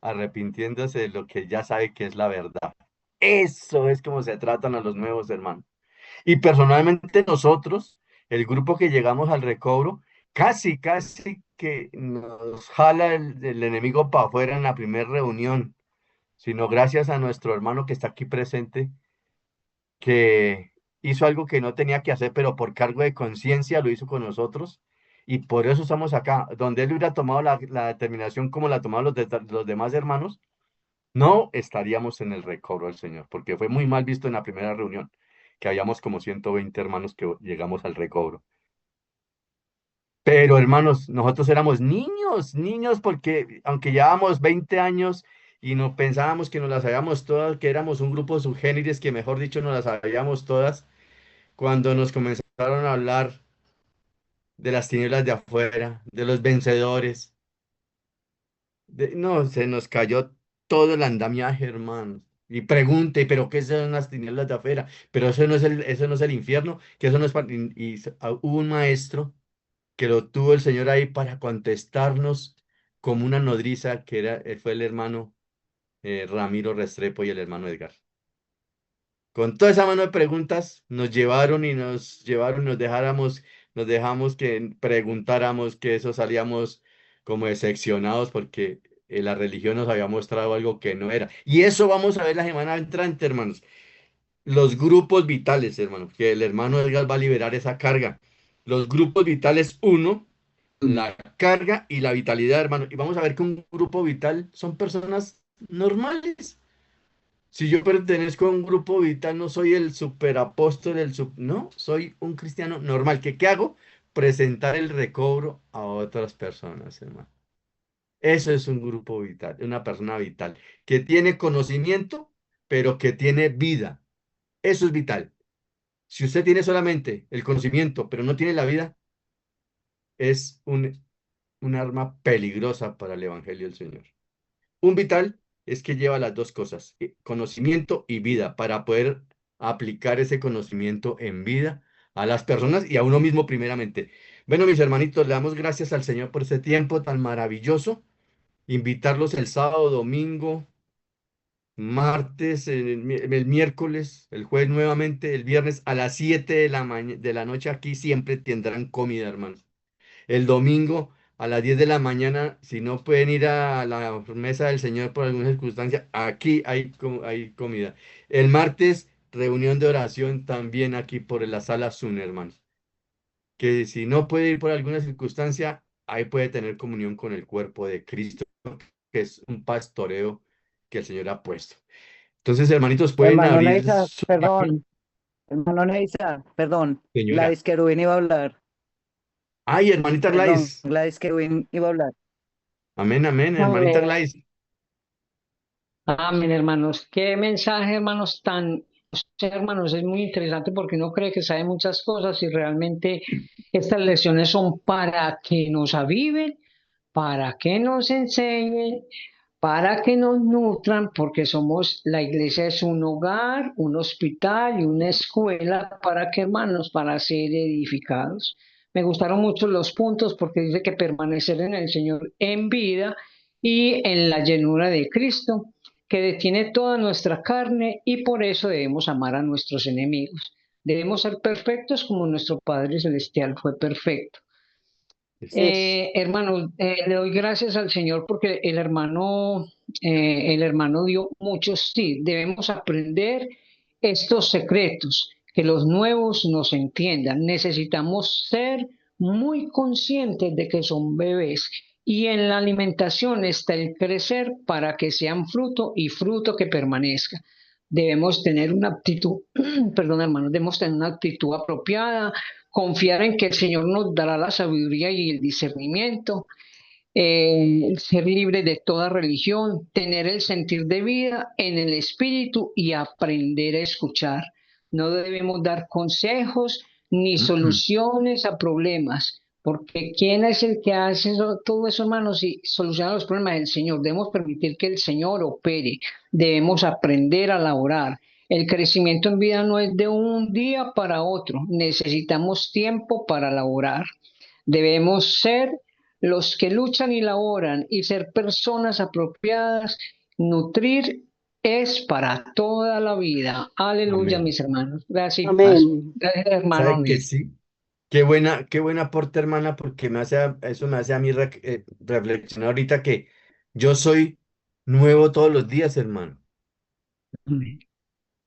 arrepintiéndose de lo que ya sabe que es la verdad. Eso es como se tratan a los nuevos hermanos. Y personalmente nosotros, el grupo que llegamos al recobro, casi que nos jala el enemigo para afuera en la primera reunión, sino gracias a nuestro hermano que está aquí presente, que hizo algo que no tenía que hacer, pero por cargo de conciencia lo hizo con nosotros. Y por eso estamos acá. Donde él hubiera tomado la determinación como la tomaron los demás hermanos, no estaríamos en el recobro del Señor, porque fue muy mal visto en la primera reunión, que habíamos como 120 hermanos que llegamos al recobro. Pero hermanos, nosotros éramos niños, niños, porque aunque llevábamos 20 años y no pensábamos que nos las sabíamos todas, que éramos un grupo de subgéneres que mejor dicho nos las sabíamos todas, cuando nos comenzaron a hablar de las tinieblas de afuera, de los vencedores, no, se nos cayó todo el andamiaje, hermano. Y pregunte, ¿pero qué son las tinieblas de afuera? Pero eso no es el infierno, que eso no es hubo un maestro que lo tuvo el Señor ahí para contestarnos como una nodriza, fue el hermano Ramiro Restrepo y el hermano Edgar. Con toda esa mano de preguntas nos llevaron y nos dejamos que preguntáramos, que eso salíamos como decepcionados porque la religión nos había mostrado algo que no era. Y eso vamos a ver la semana entrante, hermanos. Los grupos vitales, hermanos, que el hermano Edgar va a liberar esa carga. Los grupos vitales, uno, la carga y la vitalidad, hermano. Y vamos a ver que un grupo vital son personas normales. Si yo pertenezco a un grupo vital, no soy el superapóstol, no, soy un cristiano normal. ¿Qué hago? Presentar el recobro a otras personas, hermano. Eso es un grupo vital, una persona vital, que tiene conocimiento, pero que tiene vida. Eso es vital. Si usted tiene solamente el conocimiento, pero no tiene la vida, es un arma peligrosa para el Evangelio del Señor. Un vital es que lleva las dos cosas, conocimiento y vida, para poder aplicar ese conocimiento en vida a las personas y a uno mismo primeramente. Bueno, mis hermanitos, le damos gracias al Señor por ese tiempo tan maravilloso. Invitarlos el sábado, domingo, martes, el miércoles, el jueves nuevamente, el viernes a las 7 de la noche aquí siempre tendrán comida, hermanos. El domingo a las 10 de la mañana, si no pueden ir a la mesa del Señor por alguna circunstancia, aquí hay comida. El martes, reunión de oración también aquí por la sala Zoom, hermanos. Que si no puede ir por alguna circunstancia, ahí puede tener comunión con el cuerpo de Cristo, que es un pastoreo que el Señor ha puesto. Entonces, hermanitos, pueden Hermano abrir Neisa, su... perdón, hermano Neisa, perdón, Señora. Gladys Querubín iba a hablar, Ay, hermanita perdón, Gladys. Gladys Querubín iba a hablar. Amén, amén, hermanita Amén. Gladys. Amén, hermanos. Qué mensaje, hermanos, hermanos, es muy interesante porque uno cree que sabe muchas cosas y realmente estas lecciones son para que nos aviven, para que nos enseñen, para que nos nutran, porque somos, la iglesia es un hogar, un hospital y una escuela para que, hermanos, para ser edificados. Me gustaron mucho los puntos porque dice que permanecer en el Señor en vida y en la llenura de Cristo, que detiene toda nuestra carne y por eso debemos amar a nuestros enemigos. Debemos ser perfectos como nuestro Padre Celestial fue perfecto. Hermano, le doy gracias al Señor porque el hermano dio muchos sí. Debemos aprender estos secretos, que los nuevos nos entiendan. Necesitamos ser muy conscientes de que son bebés y en la alimentación está el crecer para que sean fruto y fruto que permanezca. Debemos tener una actitud, perdón hermano, debemos tener una actitud apropiada confiar en que el Señor nos dará la sabiduría y el discernimiento, ser libre de toda religión, tener el sentir de vida en el espíritu y aprender a escuchar. No debemos dar consejos ni soluciones a problemas, porque ¿quién es el que hace todo eso, hermanos, y soluciona los problemas? El Señor. Debemos permitir que el Señor opere, debemos aprender a laborar. El crecimiento en vida no es de un día para otro, necesitamos tiempo para laborar. Debemos ser los que luchan y laboran y ser personas apropiadas. Nutrir es para toda la vida. Aleluya, Amén. mis hermanos. Gracias y paz. Amén. Gracias, hermano ¿Sabe que Nelson. sí? Qué buena aporte, hermana, porque eso me hace a mí reflexionar ahorita que yo soy nuevo todos los días, hermano. Amén.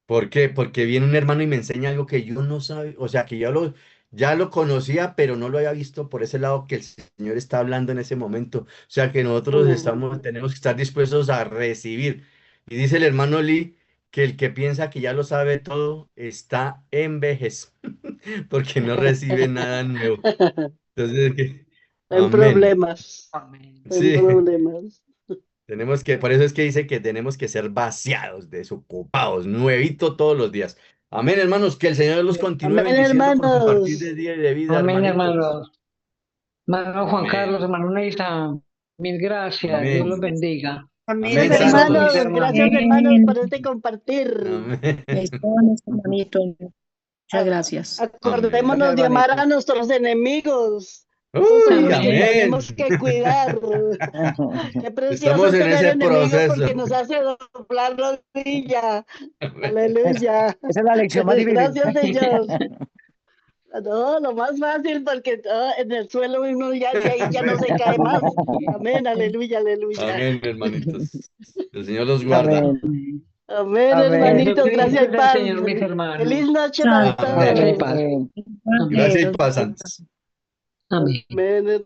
¿Por qué? Porque viene un hermano y me enseña algo que yo no sabía, o sea, que ya lo conocía, pero no lo había visto por ese lado que el Señor está hablando en ese momento. O sea, que nosotros Amén. tenemos que estar dispuestos a recibir. Y dice el hermano Lee que el que piensa que ya lo sabe todo está en vejez, porque no recibe nada nuevo. Entonces, En amén. problemas, Amén. en Sí. problemas. Por eso es que dice que tenemos que ser vaciados, desocupados, nuevito todos los días. Amén, hermanos, que el Señor los continúe Amén, bendiciendo por compartir hermanos. de día y de vida, Amén, hermanitos. hermanos. Hermano Juan Carlos, Amén, hermano Neisa, mil gracias. Dios los amén, bendiga. Amén, amén, Gracias, hermano. santos. hermanos. Gracias, hermanos, por este compartir. Amén, Bendiciones, hermanito. Muchas gracias. amén. Acordémonos de amar a nuestros enemigos. Esos son Uy, los que Amén. tenemos amén. que cuidar. Qué precioso Estamos es en tener ese enemigos porque proceso. nos hace doblar rodilla. Amén. Aleluya. Esa es la lección más difícil. Gracias, Señor. No, lo más fácil porque en el suelo uno ya de ahí ya no se cae más. Amén, aleluya, aleluya. Amén, hermanitos. El Señor los guarda. Amén. Amén, Amén. hermanitos. Jesucristo Gracias, es el paz. Señor, mis hermanos. Feliz noche Chao. para Amén. Gracias y todos. paz. Amén. Amén. Gracias y paz, santos. Amén. Amén.